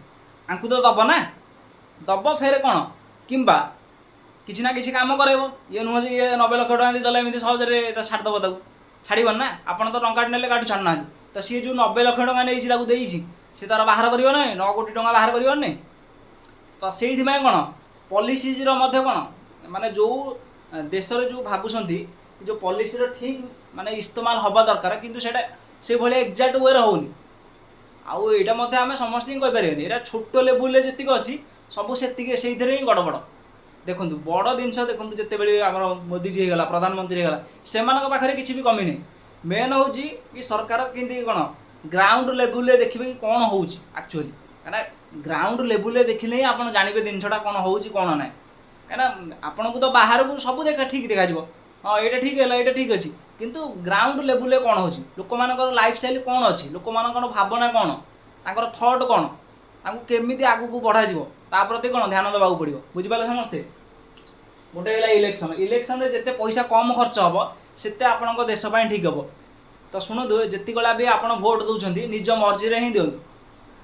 ଆଙ୍କୁ ତ ଦେବ ନା ଦେବ ଫେରେ କ'ଣ କିମ୍ବା କିଛି ନା କିଛି କାମ କରାଇବ ଇଏ ନୁହଁ ଯେ ଇଏ 90 ଲକ୍ଷ ଟଙ୍କା ଦେଇଦେଲା ଏମିତି ସହଜରେ ଛାଡ଼ିଦେବ ତାକୁ ଛାଡ଼ିବନି ନା ଆପଣ ତ ଟଙ୍କାଟେ ନେଲେ କାଠୁ ଛାଡ଼ୁନାହାନ୍ତି ତ ସିଏ ଯେଉଁ 90 ଲକ୍ଷ ଟଙ୍କା ନେଇଛି ତାକୁ ଦେଇଛି ସେ ତା'ର ବାହାର କରିବ ନାହିଁ 9 କୋଟି ଟଙ୍କା ବାହାର କରିବ ନାହିଁ ତ ସେଇଥିପାଇଁ କ'ଣ ପଲିସିର ମଧ୍ୟ କ'ଣ ମାନେ ଯେଉଁ ଦେଶରେ ଯେଉଁ ଭାବୁଛନ୍ତି ଯେଉଁ ପଲିସିର ଠିକ୍ ମାନେ ଇସ୍ତେମାଲ ହେବା ଦରକାର କିନ୍ତୁ ସେଇଟା ସେଇଭଳିଆ ଏକ୍ଜାକ୍ଟ ୱେରେ ହେଉନି ଆଉ ଏଇଟା ମଧ୍ୟ ଆମେ ସମସ୍ତଙ୍କୁ କହିପାରିବାନି ଏଇଟା ଛୋଟ ଲେବୁଲରେ ଯେତିକି ଅଛି ସବୁ ସେତିକି ସେଇଥିରେ ହିଁ ଗଡ଼ବଡ଼ ଦେଖନ୍ତୁ ବଡ଼ ଜିନିଷ ଦେଖନ୍ତୁ ଯେତେବେଳେ ଆମର ମୋଦିଜୀ ହେଇଗଲା ପ୍ରଧାନମନ୍ତ୍ରୀ ହେଇଗଲା ସେମାନଙ୍କ ପାଖରେ କିଛି ବି କମି ନାହିଁ ମେନ୍ ହେଉଛି କି ସରକାର କେମିତି କ'ଣ ଗ୍ରାଉଣ୍ଡ ଲେବୁଲରେ ଦେଖିବେ କି କ'ଣ ହେଉଛି ଆକ୍ଚୁଆଲି କାହିଁକିନା ଗ୍ରାଉଣ୍ଡ ଲେବୁଲରେ ଦେଖିଲେ ହିଁ ଆପଣ ଜାଣିବେ ଜିନିଷଟା କ'ଣ ହେଉଛି କ'ଣ ନାହିଁ କାହିଁକିନା ଆପଣଙ୍କୁ ତ ବାହାରକୁ ସବୁ ଠିକ୍ ଦେଖାଯିବ ହଁ ଏଇଟା ଠିକ୍ ହେଲା ଏଇଟା ଠିକ୍ ଅଛି କିନ୍ତୁ ଗ୍ରାଉଣ୍ଡ ଲେବୁଲରେ କ'ଣ ହେଉଛି ଲୋକମାନଙ୍କର ଲାଇଫଷ୍ଟାଇଲ୍ କ'ଣ ଅଛି ଲୋକମାନଙ୍କର ଭାବନା କ'ଣ ତାଙ୍କର ଥଟ୍ କ'ଣ ତାଙ୍କୁ କେମିତି ଆଗକୁ ବଢ଼ାଯିବ ତା ପ୍ରତି କ'ଣ ଧ୍ୟାନ ଦେବାକୁ ପଡ଼ିବ ବୁଝିପାରିଲେ ସମସ୍ତେ ଗୋଟେ ହେଲା ଇଲେକ୍ସନରେ ଯେତେ ପଇସା କମ୍ ଖର୍ଚ୍ଚ ହେବ ସେତେ ଆପଣଙ୍କ ଦେଶ ପାଇଁ ଠିକ୍ ହେବ ତ ଶୁଣନ୍ତୁ ଯେତିକିବେଳେ ବି ଆପଣ ଭୋଟ୍ ଦେଉଛନ୍ତି ନିଜ ମର୍ଜିରେ ହିଁ ଦିଅନ୍ତୁ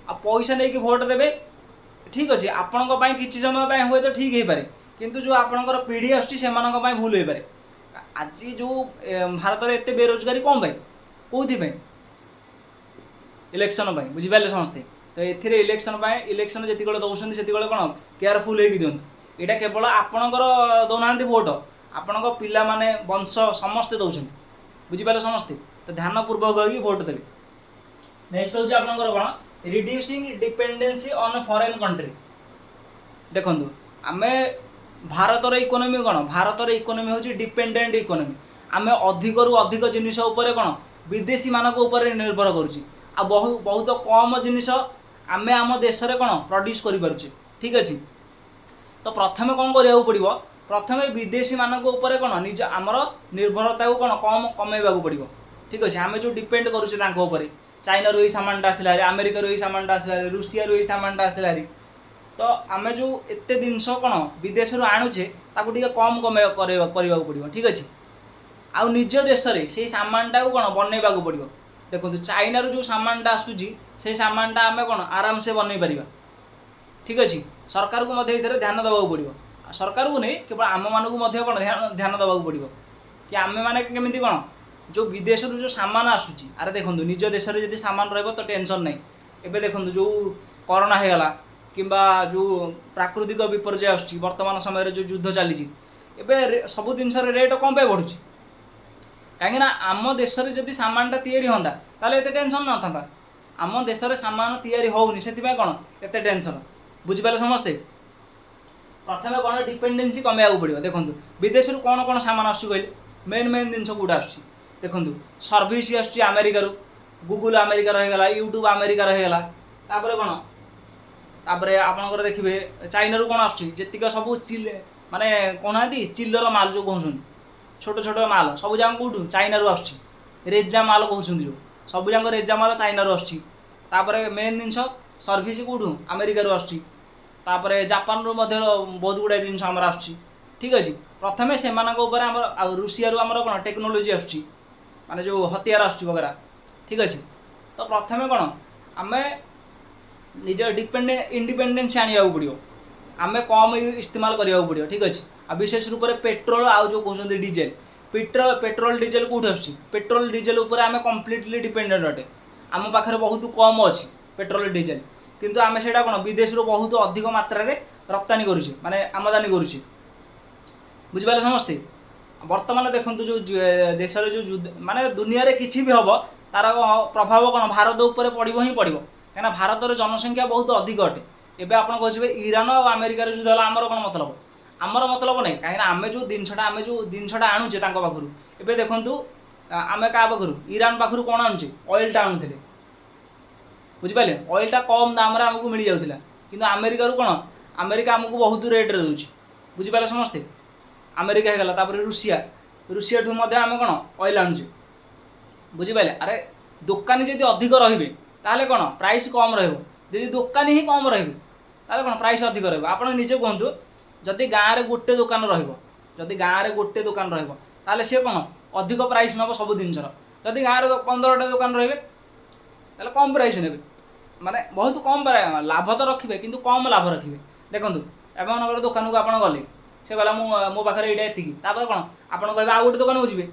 ଆଉ ପଇସା ନେଇକି ଭୋଟ୍ ଦେବେ ଠିକ୍ ଅଛି ଆପଣଙ୍କ ପାଇଁ କିଛି ସମୟ ପାଇଁ ହୁଏତ ଠିକ୍ ହେଇପାରେ କିନ୍ତୁ ଯେଉଁ ଆପଣଙ୍କର ପିଢ଼ି ଆସୁଛି ସେମାନଙ୍କ ପାଇଁ ଭୁଲ ହେଇପାରେ ଆଜି ଯେଉଁ ଭାରତରେ ଏତେ ବେରୋଜଗାରୀ କ'ଣ ପାଇଁ କେଉଁଥିପାଇଁ ଇଲେକ୍ସନ୍ ପାଇଁ ବୁଝିପାରିଲେ ସମସ୍ତେ ତ ଏଥିରେ ଇଲେକ୍ସନ୍ ଯେତିକିବେଳେ ଦେଉଛନ୍ତି ସେତିକିବେଳେ କ'ଣ କେୟାରଫୁଲ୍ ହେଇକି ଦିଅନ୍ତୁ ଏଇଟା କେବଳ ଆପଣଙ୍କର ଦେଉନାହାନ୍ତି ଭୋଟ୍ ଆପଣଙ୍କ ପିଲାମାନେ ବଂଶ ସମସ୍ତେ ଦେଉଛନ୍ତି ବୁଝିପାରିଲେ ସମସ୍ତେ ତ ଧ୍ୟାନପୂର୍ବକ ହେଇକି ଭୋଟ୍ ଦେବେ ନେକ୍ସଟ ହେଉଛି ଆପଣଙ୍କର କ'ଣ reducing dependency on foreign country ଦେଖନ୍ତୁ ଆମେ ଭାରତର ଇକୋନୋମି କ'ଣ ଭାରତର ଇକୋନୋମି ହେଉଛି ଡିପେଣ୍ଡେଣ୍ଟ ଇକୋନୋମି ଆମେ ଅଧିକରୁ ଅଧିକ ଜିନିଷ ଉପରେ କ'ଣ ବିଦେଶୀମାନଙ୍କ ଉପରେ ନିର୍ଭର କରୁଛି ଆଉ ବହୁତ କମ୍ ଜିନିଷ ଆମେ ଆମ ଦେଶରେ କ'ଣ ପ୍ରଡ୍ୟୁସ୍ କରିପାରୁଛେ ଠିକ୍ ଅଛି ତ ପ୍ରଥମେ କ'ଣ କରିବାକୁ ପଡ଼ିବ ପ୍ରଥମେ ବିଦେଶୀମାନଙ୍କ ଉପରେ କ'ଣ ନିଜ ଆମର ନିର୍ଭରତାକୁ କ'ଣ କମେଇବାକୁ ପଡ଼ିବ ଠିକ୍ ଅଛି ଆମେ ଯେଉଁ ଡିପେଣ୍ଡ କରୁଛେ ତାଙ୍କ ଉପରେ ଚାଇନାରୁ ଏଇ ସାମାନଟା ଆସିଲା ହାରି ଆମେରିକାରୁ ଏଇ ସାମାନଟା ଆସିଲା ହାରି ରୁଷିଆରୁ ଏଇ ସାମାନଟା ଆସିଲା ହାରି ତ ଆମେ ଯେଉଁ ଏତେ ଜିନିଷ କ'ଣ ବିଦେଶରୁ ଆଣୁଛେ ତାକୁ ଟିକେ କମ୍ କରିବାକୁ ପଡ଼ିବ ଠିକ୍ ଅଛି ଆଉ ନିଜ ଦେଶରେ ସେଇ ସାମାନଟାକୁ କ'ଣ ବନେଇବାକୁ ପଡ଼ିବ ଦେଖନ୍ତୁ ଚାଇନାରୁ ଯେଉଁ ସାମାନଟା ଆସୁଛି ସେଇ ସାମାନଟା ଆମେ କ'ଣ ଆରାମସେ ବନେଇ ପାରିବା ଠିକ୍ ଅଛି ସରକାରକୁ ମଧ୍ୟ ଏଥିରେ ଧ୍ୟାନ ଦେବାକୁ ପଡ଼ିବ ସରକାରକୁ ନେଇ କେବଳ ଆମମାନଙ୍କୁ ମଧ୍ୟ କ'ଣ ଧ୍ୟାନ ଦେବାକୁ ପଡ଼ିବ କି ଆମେମାନେ କେମିତି କ'ଣ ଯେଉଁ ବିଦେଶରୁ ଯେଉଁ ସାମାନ ଆସୁଛି ଆରେ ଦେଖନ୍ତୁ ନିଜ ଦେଶରେ ଯଦି ସାମାନ ରହିବ ତ ଟେନସନ୍ ନାହିଁ ଏବେ ଦେଖନ୍ତୁ ଯେଉଁ କରୋନା ହେଇଗଲା କିମ୍ବା ଯେଉଁ ପ୍ରାକୃତିକ ବିପର୍ଯ୍ୟୟ ଆସୁଛି ବର୍ତ୍ତମାନ ସମୟରେ ଯେଉଁ ଯୁଦ୍ଧ ଚାଲିଛି ଏବେ ସବୁ ଜିନିଷର ରେଟ୍ କ'ଣ ପାଇଁ ବଢ଼ୁଛି କାହିଁକିନା ଆମ ଦେଶରେ ଯଦି ସାମାନଟା ତିଆରି ହୁଅନ୍ତା ତାହେଲେ ଏତେ ଟେନସନ୍ ନଥାନ୍ତା ଆମ ଦେଶରେ ସାମାନ ତିଆରି ହେଉନି ସେଥିପାଇଁ କ'ଣ ଏତେ ଟେନସନ୍ ବୁଝିପାରିଲେ ସମସ୍ତେ ପ୍ରଥମେ କ'ଣ ଡିପେଣ୍ଡେନ୍ସି କମେଇବାକୁ ପଡ଼ିବ ଦେଖନ୍ତୁ ବିଦେଶରୁ କ'ଣ ସାମାନ ଆସୁଛି କହିଲେ ମେନ୍ ଜିନିଷ କେଉଁଟା ଆସୁଛି ଦେଖନ୍ତୁ ସର୍ଭିସ୍ ଆସୁଛି ଆମେରିକାରୁ ଗୁଗୁଲ୍ ଆମେରିକାର ହେଇଗଲା ୟୁଟ୍ୟୁବ୍ ଆମେରିକାର ହେଇଗଲା ତାପରେ ଆପଣଙ୍କର ଦେଖିବେ ଚାଇନାରୁ କ'ଣ ଆସୁଛି ଯେତିକ ସବୁ ମାନେ କହୁନାହାନ୍ତି ଚିଲ୍ଲର ମାଲ ଯେଉଁ କହୁଛନ୍ତି ଛୋଟ ଛୋଟ ମାଲ ସବୁ ଯାକ କେଉଁଠୁ ଚାଇନାରୁ ଆସୁଛି ରେଜା ମାଲ କହୁଛନ୍ତି ଯେଉଁ ସବୁ ଯାକ ରେଜା ମାଲ ଚାଇନାରୁ ଆସୁଛି ତାପରେ ମେନ୍ ଜିନିଷ ସର୍ଭିସ୍ କେଉଁଠୁ ଆମେରିକାରୁ ଆସୁଛି ତାପରେ ଜାପାନରୁ ମଧ୍ୟ ବହୁତ ଗୁଡ଼ାଏ ଜିନିଷ ଆମର ଆସୁଛି ଠିକ୍ ଅଛି ପ୍ରଥମେ ସେମାନଙ୍କ ଉପରେ ଆମର ଆଉ ରୁଷିଆରୁ ଆମର କ'ଣ ଟେକ୍ନୋଲୋଜି ଆସୁଛି ମାନେ ଯେଉଁ ହତିଆର ଆସୁଛି ବଗେରା ଠିକ୍ ଅଛି ତ ପ୍ରଥମେ କ'ଣ ଆମେ ନିଜ ଇଣ୍ଡିପେଣ୍ଡେନ୍ସ ଆଣିବାକୁ ପଡ଼ିବ ଆମେ କମ୍ ଇସ୍ତେମାଲ କରିବାକୁ ପଡ଼ିବ ଠିକ୍ ଅଛି ଆଉ ବିଶେଷ ରୂପରେ ପେଟ୍ରୋଲ ଆଉ ଯେଉଁ କହୁଛନ୍ତି ଡିଜେଲ ପେଟ୍ରୋଲ ଡିଜେଲ କେଉଁଠି ଆସୁଛି ପେଟ୍ରୋଲ ଡିଜେଲ ଉପରେ ଆମେ କମ୍ପ୍ଲିଟଲି ଡିପେଣ୍ଡେଣ୍ଟ ଅଟେ ଆମ ପାଖରେ ବହୁତ କମ୍ ଅଛି ପେଟ୍ରୋଲ ଡିଜେଲ କିନ୍ତୁ ଆମେ ସେଇଟା କ'ଣ ବିଦେଶରୁ ବହୁତ ଅଧିକ ମାତ୍ରାରେ रप्तानी करुचे माने आमदानी करुचे बुझिपारे समस्ते वर्तमान देखंतु जो देशर जो माने दुनिया रे किछि भी हबो तार प्रभाव कौन भारत उपर पड़ो ही पड़ो कहीं भारतर जनसंख्या बहुत अधिक अटे एवं आप कहे ईरान और अमेरिकार युद्ध है आमर कौन मतलब आमर मतलब नहीं कहीं आम जो जिनसा आणुचे पाखु एवं देखूँ आम क्या पाखु ईरान पाखु कौन आणुचे ऑयलटा आणुले बुझिपारे ऑयलटा कम दाम आमको मिल जाऊला कि अमेरिकार कौन अमेरिका आमको बहुत रेट्रे दूसरी बुझिपारे समस्ते अमेरिका होगला रुषिया ठूँ आम कौन ऑयल आणुचे बुझिपारे अरे दुकानी जब अधिक रे ताले कौन प्राइस कम रही दुकानी ही कम रे कौन प्राइस अधिक रहा निजे कहतु जदि गाँव में गोटे दुकान रदि गाँव में गोटे दुकान रहा सी कौन अधिक प्राइस नब सब जिनसर जदि गाँव में 15टा दुकान रे कम प्राइस ने माने बहुत कम लाभ तो रखिए कि कम लाभ रखिए देखूँ एवं दुकान को आप गले से कहला मो पाखे यहाँ एति कौन आप कहे आउ गोटे दुकान को जी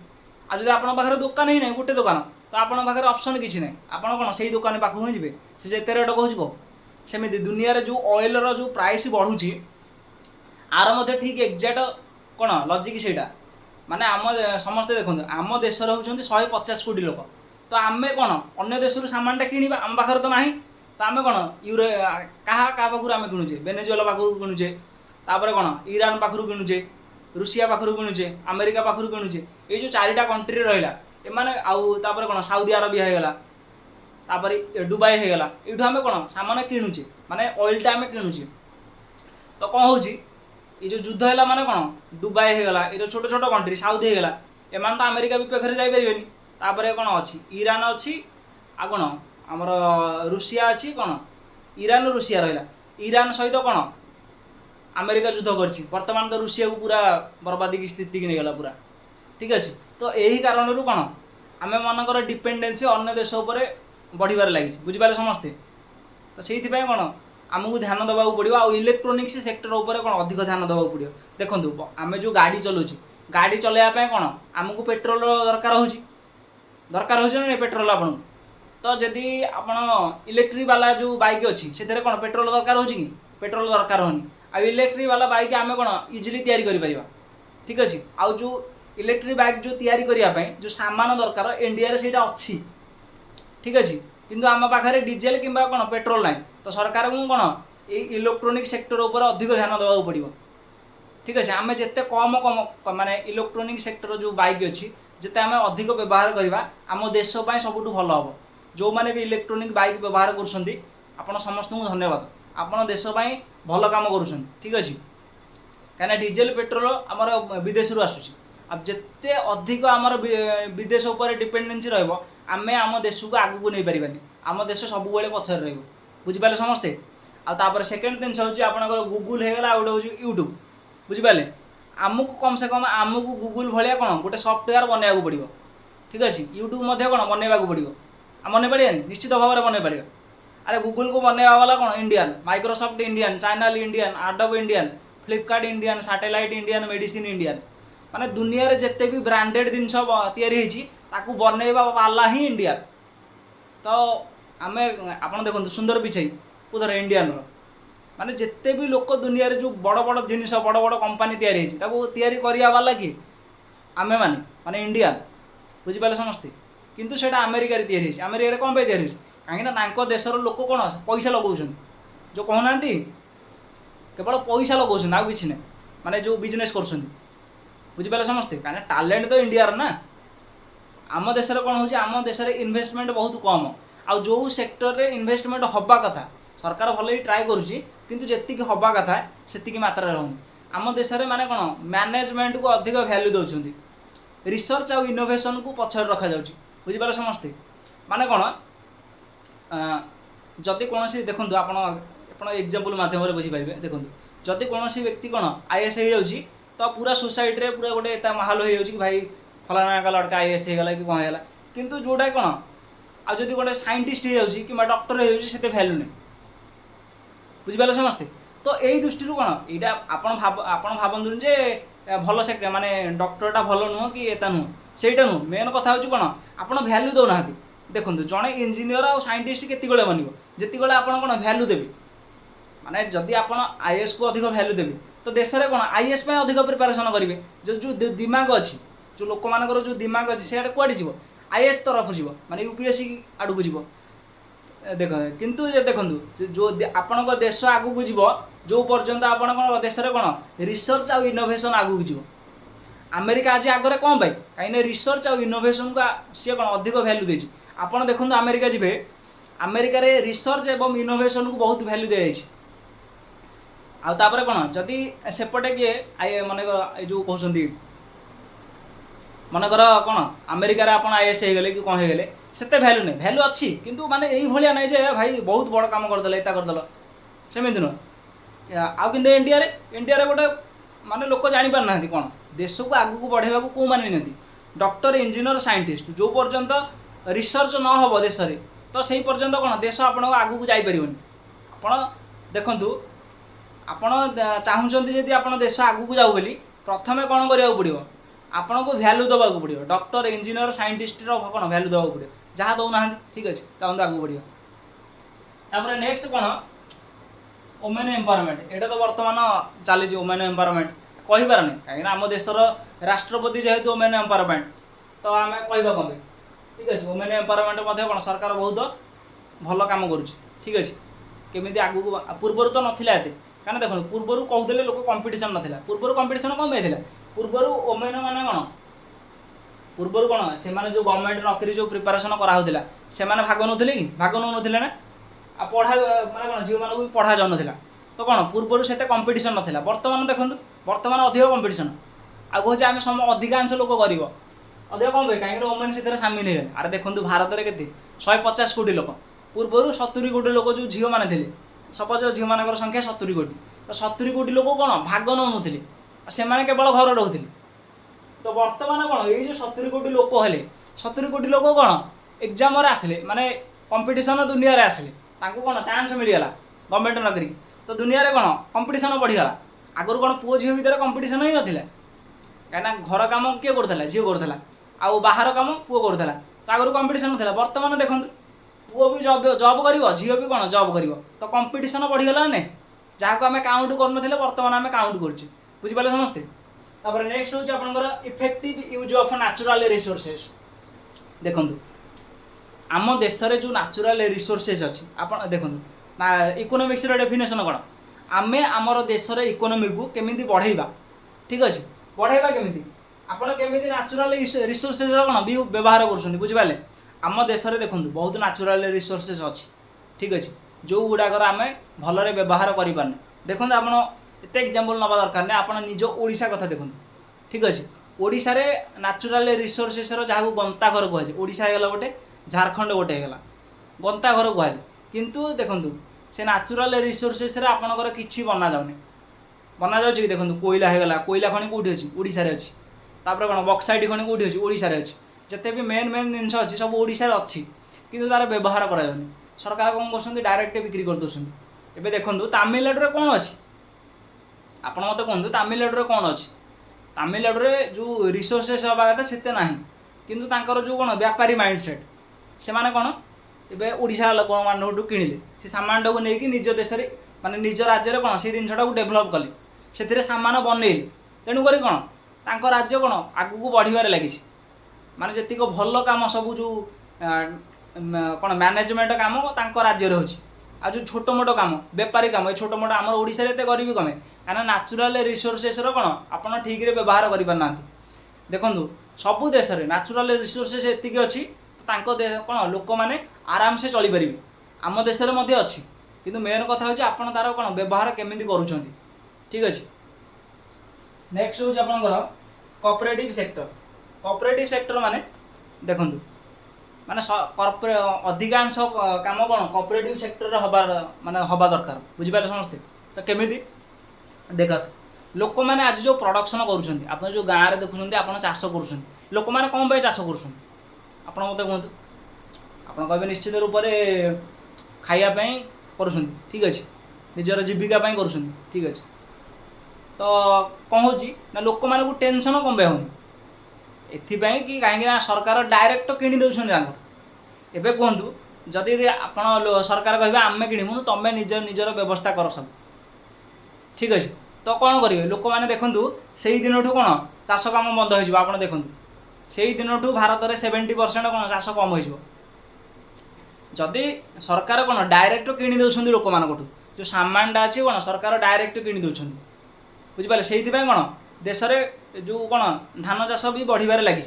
आज जब आप दुकान ही ना गोटे दुकान तो आप ऑप्शन किसी ना आप कौन से दुकान पाखु ही जी से जिते रेट कहूँ कह सेमती दुनिया जो ऑयल जो प्राइस बढ़ुची आर मध्य ठीक एक्जाक्ट कौन लजिक से माने आम समस्ते देखो आम देश होती 150 कोटी लोक तो आम कौन अन्य देश सामानटा किणवा आम पाखे तो ना तो आम कौन यूरो क्या पाखु आम किणुचे वेनेजुएला पाखु किणुचे तापर कौन ईरान पाखु किणुचे रुषिया पाखु किणुचे अमेरिका पाखु किणुचे ये जो 4टा कंट्री रहा एमाने आउे कौन साउदी अरबिया होगला तापर दुबई होगला यूँ आम कौन सामान किणुचे माने ऑयलटा आम किणुचे तो कौन हो ये जो युद्ध है माने कौन दुबई होगला ये छोट छोट कंट्री साउदी होगला एमान तो अमेरिका विपक्ष में जापर तापर कौन अच्छी ईरान अच्छी आ कौन आमर रुषिया अच्छी कौन ईरान रुषिया रहा ईरान सहित कौन अमेरिका युद्ध करर्तमान तो रुषिया को पूरा बर्बादी की स्थिति की नहीं गला पूरा ठीक अच्छे तो यही कारण कौन आम मनकर डिपेंडेन्सी अन्य देश उपर बढ़िबार लगी बुझिपारे समस्ते तो से कौन आमको ध्यान देवाक पड़ो आ इलेक्ट्रोनिक्स सेक्टर उपर कौन अधिक ध्यान देवाक पड़ो देखो आम जो गाड़ी चलाऊँ गाड़ी चलैया कौन आमको पेट्रोल दरकार हो ना पेट्रोल आपन तो जदि आप इलेक्ट्रिक वाला जो बाइक अच्छी से कौन पेट्रोल दरकार हो पेट्रोल दरकार होनी आ इलेक्ट्रिक वाला बाइक आम कौन इजिली तैयारी करिपरिबा ठीक अच्छे आउ जो इलेक्ट्रिक बाइक जो तैयारी करने जो सामान दरकार इंडिया से अच्छी ठीक अच्छे किंतु आम पाखे डीजेल कि कौन पेट्रोल ना तो सरकार को कौन ये इलेक्ट्रोनिक सेक्टर उपर अधिक ध्यान देवाक पड़ो ठीक अच्छे आम जिते कम कम माने इलेक्ट्रोनिक सेक्टर जो बाइक अच्छी जिते आम अधिक व्यवहार करवा आम देशपाई सबुठ भल हम जो मैंने भी इलेक्ट्रोनिक बाइक व्यवहार कर समस्त को धन्यवाद आपन देशपाई भल काम कर ठीक अच्छे कहीं डीजेल पेट्रोल आमर विदेश आसूँ अब जिते अधिक आमर विदेश उपर डिपेंडेन्सी रमें आम देश को आगू को नहीं पारानी आम देश सब पछार बुझिपारे समस्ते आपर सेकेंड जिन हूँ आपंकर गूगल होगला गोटे हूँ यूट्यूब बुझिपारे आमको कम से कम आमको गूगल भाया कौन गोटे सफ्टवेयर बनवाक पड़ो ठीक अच्छे यूट्यूब कौन बनवाक पड़ो बन पारे निश्चित भाव में बन पारे अरे गूगल को बनवा वाला कौन Indian Microsoft Indian channel Indian adobe Indian Flipkart Indian satellite Indian medicine Indian माने दुनिया रे जिते भी ब्रांडेड जिनस या बनवा वाला ही इंडिया तो आम आप देखो सुंदर पिछाई उधर इंडियन माने जिते भी लोक दुनिया रे जो बड़ बड़ जिनिस बड़ बड़ कंपनी तैयारी करिया वाला कि आमे माने माने इंडियन बुझिपारे समस्ते किंतु सेटा अमेरिका रे तैयारी अमेरिका कौन पे तैयारी कहीं देशर लोक कौन पैसा लगाउछन जो कहना केवल पैसा लगाउछन आ किछि ना माने जो बिजनेस कर बुझिपारे समस्ते कहीं टैलेंट तो इंडिया ना आम देश कौन हो आम देश इन्वेस्टमेंट बहुत कम आ जो सेक्टर रे इन्वेस्टमेंट हवा कथा सरकार भल ही ट्राए करुच्ची किंतु जेतिक हवा कथा सेतिक मात्रा रहूनी आम देश में माने कौन मैनेजमेंट को अधिक वैल्यू दौरान रिसर्च आ इनोवेशन को पछर रखा जाउची बुझिपारे समस्ते माने कौन जदि कौन देखो आप एग्जांपल माध्यम बुझीपारे देखो जदि कौन व्यक्ति कौन आईएएस हो जाउची तो पूरा सोसाइटी रे पूरा गोटे माहौल हो जाउची कि भाई फलाना का लड़का आईएएस होगला कि कौन होगा किंतु जोटा कौन आ जदि गोटे साइंटिस्ट हो जाउची कि डॉक्टर हो जाउची सेते वैल्यू नहीं बुझिपारे समस्ते तो यही दृष्टि कौन यहाँ आपन भावतु जे भल से माने डॉक्टरटा भल नुह कि एता नुह सेटा नुह मेन कथा हूँ कौन आप वैल्यू दौना देखो जड़े इंजीनियर आ साइंटिस्ट केत बनब जिते आप कौन वैल्यू देवे माने जदि आपण आईएएस को अधिक वैल्यू देबे तो देश रे कोन आईएएस पे अधिक प्रिपरेशन करेंगे जो दिमाग अच्छी जो लोक मानकर जो दिमाग अच्छी से कुआडे जीव आईएएस तरफ जीव माने यूपीएससी आड़ को जीव देख किंतु देखंतु जो आपण देश आगु को जीव जो पर्यंत आपण देश रे कोन रिसर्च आ इनोवेशन आगु को जीव अमेरिका आज आगे कौन पाई कहीं रिसर्च और इनोवेशन का सी कौन अधिक वैल्यू देती आपड़ देखो अमेरिका जी अमेरिका रे रिसर्च एवं इनोवेशन को बहुत वैल्यू दी जाए आउे कौन जदि सेपटे किए मन जो कहते मनकर कौन अमेरिका आप आईएएस हो गले कि कौन हो गले से वैल्यू नहीं वैल्यू अच्छी किंतु माने यही भाया नहीं जे भाई बहुत बड़ काम करदे इता करदेल सेमती नुह आउ कि इंडिया रे गोटे माने लोक जानी पार ना कौन देश को आगू को बढ़ेवा को कौ माने नहीं डॉक्टर इंजीनियर साइंटिस्ट जो पर्यंत रिसर्च न हो देश में तो सही पर्यंत कौन देश आप आगू को जापर आप देखु आपण चाहूँगी जदि आप देश आगू को जाऊ बोली प्रथम कौन करा पड़ो आपन को वैल्यू देवा पड़ो डॉक्टर इंजीनियर साइंटिस्ट कौन वैल्यू देवा पड़ो जहाँ दौना ठीक अच्छे चाहते आगू बढ़िया नेक्स्ट कौन वुमेन एम्पावरमेंट यहाँ तो बर्तमान चली वुमेन एम्पावरमेंट कहींपार नहीं कहीं आम देशर राष्ट्रपति जेहेतु वुमेन एम्पावरमेंट तो आम कह कम ठीक अच्छे वुमेन एम्पावरमेंट कौन सरकार बहुत भल कम कर ठीक अच्छे केमी आगू पूर्वर तो नाला एत क्या देखो पूर्वर कहते लोक कंपिटिशन नाला पूर्वर कंपिटिशन कौन पाई पूर्वर वुमेन मैंने कौन पूर्वर कौन से जो गवर्नमेंट नौकरी जो प्रिपेरेसन कराला से भाग नौले कि भाग नौ ना आ पढ़ा माने कौन झील मानक भी पढ़ा जाऊ ना तो कौन पूर्वर से कंपिटिशन नाला बर्तमान देखो बर्तमान अधिक कंपिटिशन आगे आम सम अधिकांश लोक कर अधिक कौन पे कहीं वुमेन से सामिल हो अरे देखो भारत में के 150 कोटी लोक पूर्वर 70 कोटी लोक जो झील मैंने थे सपोज झील मान संख्या 70 कोटी तो 70 कोटी लोक कौन भाग नौ से केवल घर रोते तो बर्तमान कौन ये 70 कोटी लोक हेले 70 कोटी लोक कौन एग्जाम आसले माने कंपिटिशन दुनिया आसले कौन चांस मिलगला गवर्नमेंट नौकरी तो दुनिया रे कौन कंपिटिशन बढ़ीगला आगुरी कौन पुओ झील भितर कंपिटिशन ही नाला कहीं घर कम किए करूला झील करूला आउ बाहर कम पुओ करूला तो आगुरी कंपिटिशन नाला बर्तमान देखो पुओ भी जॉब कर झील भी कौन जॉब कर तो कंपिटिशन बढ़ीगला ना जहाँ को आम काउंट कर बर्तमान आम काउंट कर बुझिपारे समस्ते तापर नेक्स्ट हूँ आपंकर effective use of natural resources देखु आम देश में जो नेचुरल रिसोर्सेस अच्छी आप देखो ना इकोनोमिक्स डेफिनेशन कौन आमे आमर देशर इकोनोमी को केमी बढ़ेगा ठीक अच्छे बढ़ेगा केमी आपड़ केमी नेचुरल रिसोर्सेस कौन भी व्यवहार कर बुझिपारे आम देश में देखो बहुत नेचुरल रिसोर्सेस अच्छी ठीक अच्छे जो गुड़ाकर आम भलरे व्यवहार करें देखो आप एत एग्जांपल नवा दरकार नहीं आप निज ओडिशा कथा देखो ठीक अच्छे ओडिशा रे नेचुरल रिसोर्सेस जहाँ गंता घर कहुए ओडिशा गला गोटे झारखंड गोटे गला गंता घर कहुए किंतु देखो से नेचुरल रिसोर्सेस आपणकर किसी बना जाऊनी बना जाऊँ कि देखो कोयला होगला कोयला खଣି कौटी अच्छी ओडिशा रे अच्छी तापर कौन बक्साइट खଣି कौटी अच्छी ओडिशा रे अच्छी जिते भी मेन मेन जिनस अच्छी सब ओडिशा रे अच्छी किंतु तार व्यवहार करा जाउनी सरकार कौन कर डायरेक्ट बिक्री कर दौरान एबे देखो तमिलनाडु कौन अच्छी आप मत कहतु तमिलनाडु कौन अच्छी तमिलनाडु रे जो रिसोर्सेस हवा कथा सेते ना किंतु तांकर जो कौन व्यापारी माइंडसेट से माने कौन एबे ओडिशा लोक मानू किणिले से सामान टाक नहीं निज देश में माने निज राज्य में कौन से जिनटा को डेभलप कले से सामान बनइले तेणुक कौन तांको राज्य कौन आगू को बढ़िबार लगी माने जतिक भल काम सब जो कौन मैनेजमेंट काम तांको राज्य रे होची आ जो छोट मोट काम बेपारी काम ये छोट मोट आम ओडिशा रे एते गरीबी कमे कहीं नेचुरल रिसोर्सेस कौन आपन ठीक रे व्यवहार करि पार नांती देखंतु सबु देश रे नेचुरल रिसोर्सेस एतिकी अछि तांको कौन लोक मैंने आराम से चली पारे आम देश में अच्छी किंतु मेन कथा हूँ आपड़ तार कौन व्यवहार केमी कर ठीक अच्छे नेक्स्ट हूँ आपंकर कोऑपरेटिव सेक्टर माने देखु माने अधिकांश काम कौन कोऑपरेटिव सेक्टर हबार माने हवा दरकार बुझिपारे समस्ते तो केमी देख लोक मैंने आज जो प्रोडक्शन करुँच आप जो गाँव में देखुं आप चाष कर लोक मैंने कौन पे चाष कर आप मत कहतु आप कहे निश्चित रूप से खायापी कर ठीक अच्छे निजर जीविका कर ठीक अच्छे तो कौन हो लोक मानक टेंशन कम पे होनी एपाई कि कहीं सरकार डायरेक्ट किणी दौरान एवं कहतु जदि आपण सरकार कह आम किणुनु तुम निजर व्यवस्था कर सब ठीक अच्छे तो कौन करेंगे लोक मैंने देखूँ से दिन कौन चाष कम बंद हो आप देखूँ से दिन भारत में 70% कौन चाष कम हो जदि सरकार कौन डायरेक्ट किणी दौरान लोक मान जो सामानटा अच्छे कौन सरकार डायरेक्ट किणी दौरान बुझिपारे से कौन देश में जो कौन धान चाष भी बढ़िबार लगी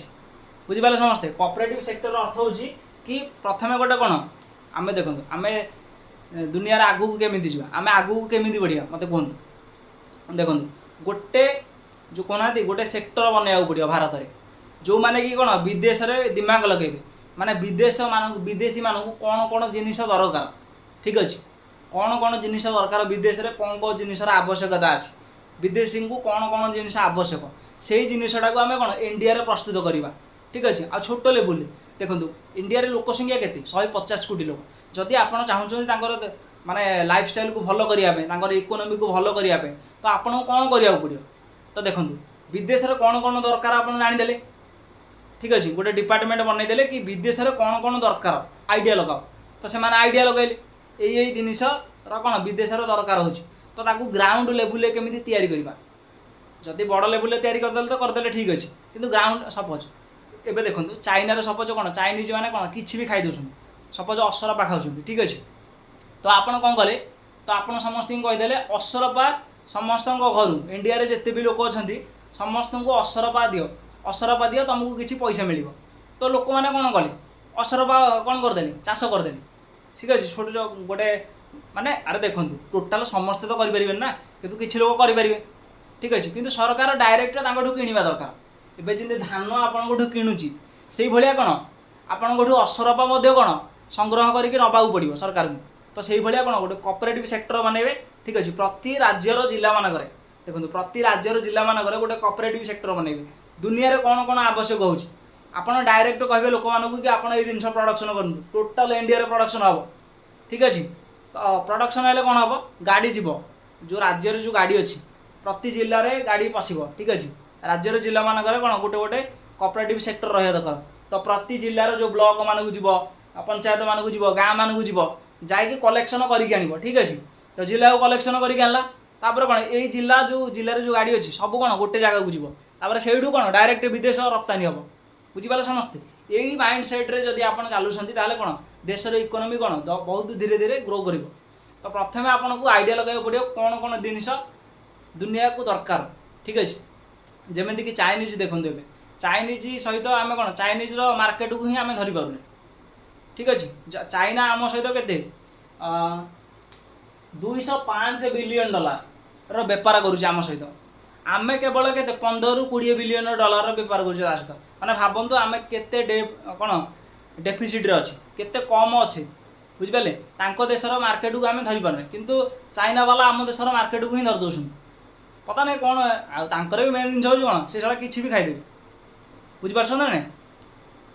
बुझिपारे समस्ते कोऑपरेटिव सेक्टर अर्थ हो कि प्रथम गोटे कौन आम देखूँ आम दुनिया आगू केमी जा आम आगू केमी बढ़िया मत कहतु देखो गोटे जो कहना गोटे सेक्टर बनवाक पड़ो भारत में जो मैंने कि कौन विदेश में दिमाग लगे माने विदेशी मानक कौन कौन जिनिस दरकार ठीक अच्छे कौन कौन जिनिस दरकार विदेश में कौन कौन जिनिसर आवश्यकता अच्छे विदेशी को कौन कौन जिनिस आवश्यक से जिनटा को आम कौन इंडिया रे प्रस्तुत करवा ठीक अच्छे आ छोट लेवल देखो इंडिया रे लोक संख्या के 150 कोटी लोक जदि आप चाहते माने लाइफस्टाइल को भल करने इकोनोमी को भल करने तो आपको कौन करा पड़ो तो देखो विदेश में कौन कौन दरकार आप जानीदे ठीक अच्छे गोटे डिपार्टमेंट बनईदे कि विदेश में कौन कौन दरकार आइडिया लगाओ तो से आइडिया लगेले यही जिनिस कौन विदेश दरकार हो तो ताकू ग्राउंड लेवल केमी या जदि बड़ लेवल तैयारी करदे तो करदे ठीक अच्छे किंतु ग्राउंड सपोज एबे देखो चाइना सपोज कौन चाइनीज मैंने कौन किसी भी खाई दौरान सपोज असरपा खाऊँ ठीक अच्छे तो आपड़ कौन कले तो आप समस्त कहीदे असरपा समस्त घर इंडिया रे जिते भी लोक अच्छा समस्त को असरपा दियो तुमको किसी पैसा मिल तो लोक मैंने कौन कले असरपा कौन करदे चाष करदे ठीक अच्छे छोट गोटे माने अरे देखो टोटाल समस्ते तो करें ना किंतु किसी लोग करेंगे ठीक अच्छे किंतु सरकार डायरेक्ट किणवा दरकार एवं जमी धान आपको किणुची से भाया कौन आपको असरपा कौन संग्रह करके नवाक पड़ो सरकार को तो से भाया कौन गोटे कोऑपरेटिव सेक्टर बनइबे ठीक अच्छे प्रति राज्यर जिला मानक देखो प्रति राज्यर जिला मानक गोटे कोऑपरेटिव सेक्टर बनइबे दुनिया रे कौन कौन आवश्यक हो डायरेक्ट कहे लोक मानक कि आप जिन प्रोडक्शन करूँ टोटाल इंडिया प्रोडक्शन हम ठीक अच्छे तो प्रोडक्शन हेल्ले कौन हम गाड़ी जीव जो राज्य जो गाड़ी अच्छी प्रति जिले में गाड़ी पशिब ठीक अच्छे राज्यर जिला मानक कौन गोटे गोटे कोऑपरेटिव सेक्टर रहा दरकार तो प्रति जिलार जो ब्लॉक मानक जीव पंचायत मानक जीव गाँ मानक जीव जाकि कलेक्शन करके आनिब ठीक अच्छे तो जिला को कलेक्शन करके आनला तापर कौन यही जिला जो गाड़ी अच्छी सब कौन गोटे जगह को जीव तापर से कौन डायरेक्ट विदेश रप्तानी हम बुझिपारे समस्ते यही माइंड सेट्रे जदि आप चलुँच कौन देशर इकोनोमी कौन बहुत धीरे धीरे ग्रो कर तो प्रथम आपको आइडिया लगे पड़ो कौन कौन जिनिस दुनिया को दरकार ठीक अच्छे जमीक कि चाइनीज देखो ए चाइनीज सहित आम कौन चाइनीज मार्केट को ही आम धरी पारे ठीक अच्छे चाइना आम सहित के 205 बिलियन डॉलर बेपार करुम सहित आम केवल के 15-20 बिलियन डॉलर बेपार कर मैंने भावतु आम के कौन डेफिसिट अच्छे केते कम अच्छे बुझिपारे देशर मार्केट को आम धरी पारे किंतु चाइना वाला आम देशर मार्केट को ही धरी दौरान पता नहीं कौन आर भी मेन जिन कौन से सारा किसी भी खाईदेवे बुझिपार ना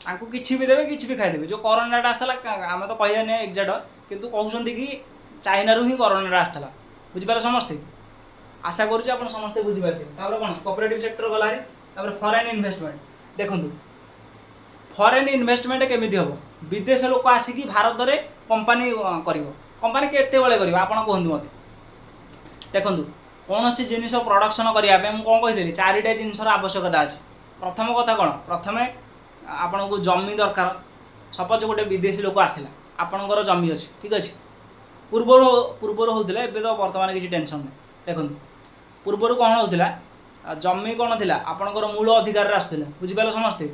आपको किसी भी देवे किसी भी खाईदेवे जो कोरोनाटा आसला आम तो कह नहीं एक्जाक्ट किंतु कहते कि चाइना ही कोरोनाटा आसला बुझिपारे समस्ते आशा करुँच आप समस्ते बुझीपारे कौन कोऑपरेटिव सेक्टर गला फॉरेन इन्वेस्टमेंट देखो फॉरेन इन्वेस्टमेंट केमी हम विदेश लोक आसिक भारत में कंपनी कंपनी केते कर आप कहतु मत देखो कौन सी जिनिस प्रोडक्शन करने कौन कहीदेली 4टा जिनसर आवश्यकता अच्छे प्रथम कथा कौन प्रथम आपण को जमी दरकार सपोज गोटे विदेशी लोक आसला आपणकर जमी अच्छे ठीक अच्छे पूर्वर होता है तो बर्तमान किसी टेंशन नहीं देखो पूर्वर कौन होता जमी कौन थी आपणकर मूल अधिकार आसुला बुझिपारे समस्ते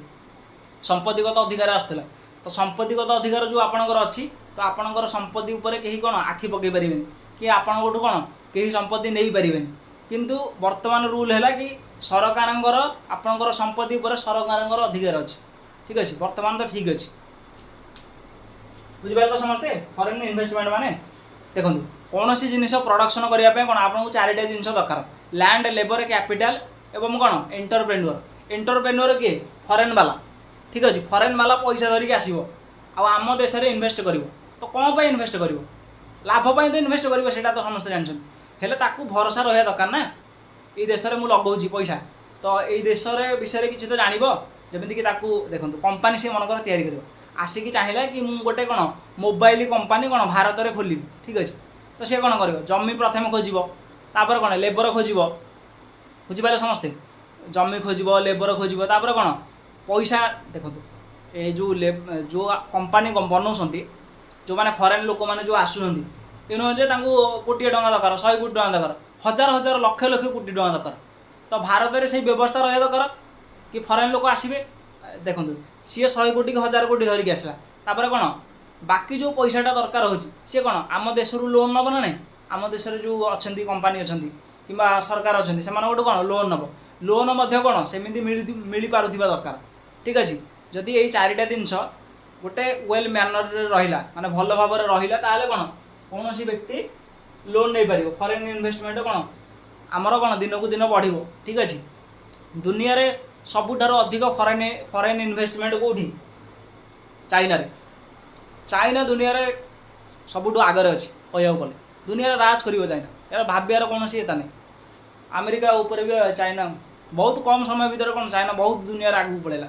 संपत्तिगत अधिकार आसुला तो संपत्तिगत अधिकार जो आपणकर अच्छी तो आपणकर संपत्ति उपर कहीं कौन आखि पकई पारे कि आपठू कौन कहीं संपत्ति नहीं पारे किंतु वर्तमान रूल है कि सरकार आपणकर संपत्ति उपर सरकार अधिकार अच्छे ठीक अच्छे वर्तमान तो ठीक अच्छे बुझिपारे तो समस्ते फॉरेन इन्वेस्टमेंट माने देखो कौन सी जिनिस प्रोडक्शन करने कौन आपको 4टा जिनिस दरकार लैंड लेबर कैपिटाल एवं कौन एंटरप्रेन्योर किए फॉरेन वाला ठीक अच्छे फॉरेन वाला पैसा धरिकी आसो आम देश में इन्वेस्ट कर तो कौन पर इन्वेस्ट कर लाभपाई तो इन्वेस्ट कर तो समस्त जानते हेल्ले ताकू भरोसा रहा दरकार ना ये देश में मुझे लगौची पैसा तो ये देश विषय किसी तो जानव जमीक देखो कंपानी सी मनकर तैयारी कर आसिकी चाहिला कि मु गोटे कौन मोबाइल कंपनी कौन भारत में खोल ठीक अच्छे तो सी कौन कर जमी प्रथम खोज तापर कौन लेबर खोज बुझिपारे समस्ते जमी खोज लेबर खोज तापर कौन पैसा देखो ये जो कंपनी बनाऊँच जो मैंने फरेन लोक मैंने जो आसुँच ये नुहे कोटी टଙ୍କା दरकार 100 कोटी टଙ୍କା दरकार हजार हजार लक्ष लक्ष कोटी टଙ୍କା दरकार तो भारत में से व्यवस्था रहा दरकार कि फरेन लोक आसवे देखो सी 100 कोटी कि 1000 कोटी धरिकी आसला तापर कौन बाकी जो पैसाटा दरकार हो सी कौन आम देश लोन नब ना नहीं आम देश जो अच्छा कंपनी अच्छा कि सरकार अच्छा से कौन लोन नब लोन कौन सेमती मिल पारुवा दरकार ठीक अच्छे जदि यही चारिटा जिनस गोटे वेल मैनर रहा माने भल भाव रहा ताले कौन कौन सी व्यक्ति लोन नहीं पार फरेन इन्वेस्टमेंट कौन आमर कौन दिन को दिन बढ़ ठीक अच्छे दुनिया रे सबुठार अधिक फरेन इन्वेस्टमेंट कौटी चाइना रे चाइना दुनिया रे सबुठू आगे अच्छी कह गले दुनिया राज कर चाइना यार भाव्यार कौन एता नहीं अमेरिका उपर भी चाइना बहुत कम समय भितर कौन चाइना बहुत दुनिया आगू पड़ेगा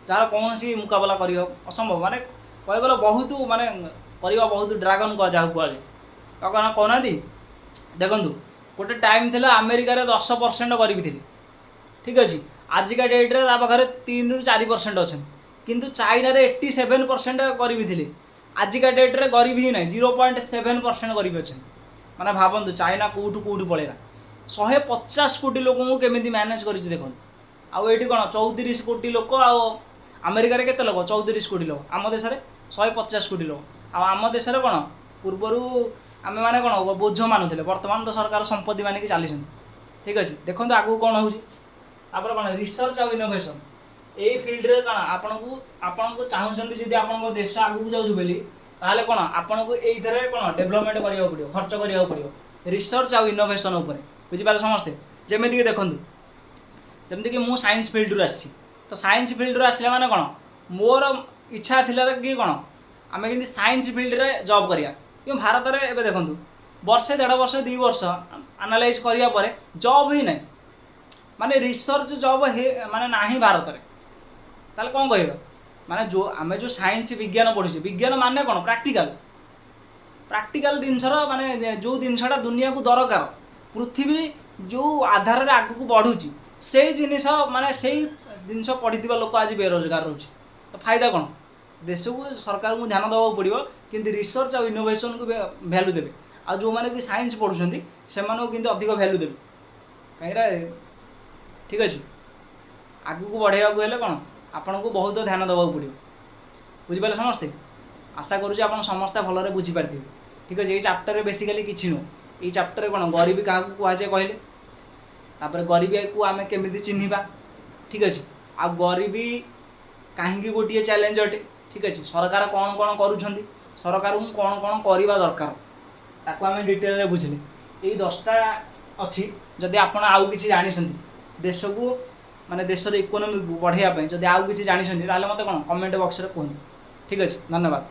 जार कौन सी मुकाबला कर असंभव माने कहीगल बहुत माने करवा बहुत ड्रागन कह जहाँ कहुए कहना देखूँ गोटे टाइम थी अमेरिकार 10% गरीबी थी ठीक अच्छे आजिका डेट्रे पाखे 3 ରୁ 4% अच्छा किंतु चाइना 87% गरीबी थी आजिका डेट्रे गरीबी ही ना 0.7% गरीबी अच्छा माने भावतु चाइना कौटू कौटू पड़ेगा 150 कोटी लोक केमी मैनेज कर देखो आउ कौन 34 कोटी लोक अमेरिका रे केते लोक 34 कोटी लोक आम देश में 150 कोटी लोक आम देश में कौन पूर्वर आम मैंने कौन बोझ मानुले बर्तमान तो सरकार संपत्ति मानिक चली ठीक अच्छे देखो आगू कौन हो कौन रिसर्च आउ इनोवेशन यही फिल्ड रे कौन आपण को चाहूँ जब आप देश आगू जाऊँ बोली ताले कौन आपन को ये कौन डेभलपमेंट करा पड़ो खर्च करा पड़ो रिसर्च आउ इनोवेशन उपर बुझिपारे समस्ते जमीक देखूँ जमीक मु साइंस फिल्ड रू आसी तो साइंस फिल्ड रू आसला माने कौन मोर इच्छा थिला कि कौन आम कि साइंस फिल्ड रे जॉब करिया कि भारत में एवं देखूँ वर्षे 1.5 वर्ष 2 वर्ष एनालाइज करापर जॉब ही ना माने रिसर्च जॉब माने नाही भारत में ताले कौन कह माने जो आम जो साइंस विज्ञान पढ़ुचे विज्ञान माने कौन प्रैक्टिकल जिनसर माने जो जिनसटा दुनिया को दरकार पृथ्वी जो आधार रे आगू को बढ़ुची से जिनिस माने से जिनस पढ़ी लोक आज बेरोजगार रोचे तो फायदा कौन देश को सरकार को ध्यान देवा पड़ो कि रिसर्च और इनोवेशन को भैल्यू देवे आ जो मैंने भी साइंस पढ़ुं से किंतु अधिक भैल्यू देवे कहीं ठीक अच्छे आगू को बढ़ावा हेल्ले कौन आपन को बहुत ध्यान देवा पड़ो बुझिपारे समस्ते आशा करुँचे आप समस्ते भलरे बुझीपारे ठीक अच्छे ये चैप्टर बेसिकली किसी नुह ये चैप्टर कौन गरीबी क्या कहुए कहले तापर गरीबी को आम केमी चिन्हवा ठीक अच्छे आ गरीबी कहीं गोटे चैलेंज अटे ठीक अच्छे सरकार कौन कौन करुँच सरकार को कौन कौन करवा दरकार ताको आम डिटेल रे बुझले यही 10टा अच्छी जदि आपण आउ किसी जानी देश को माने देशर इकोनॉमी को बढ़ाइबा जदि आउ किसी जानी मत कौन कमेंट बॉक्स रे कहते ठीक अच्छे धन्यवाद।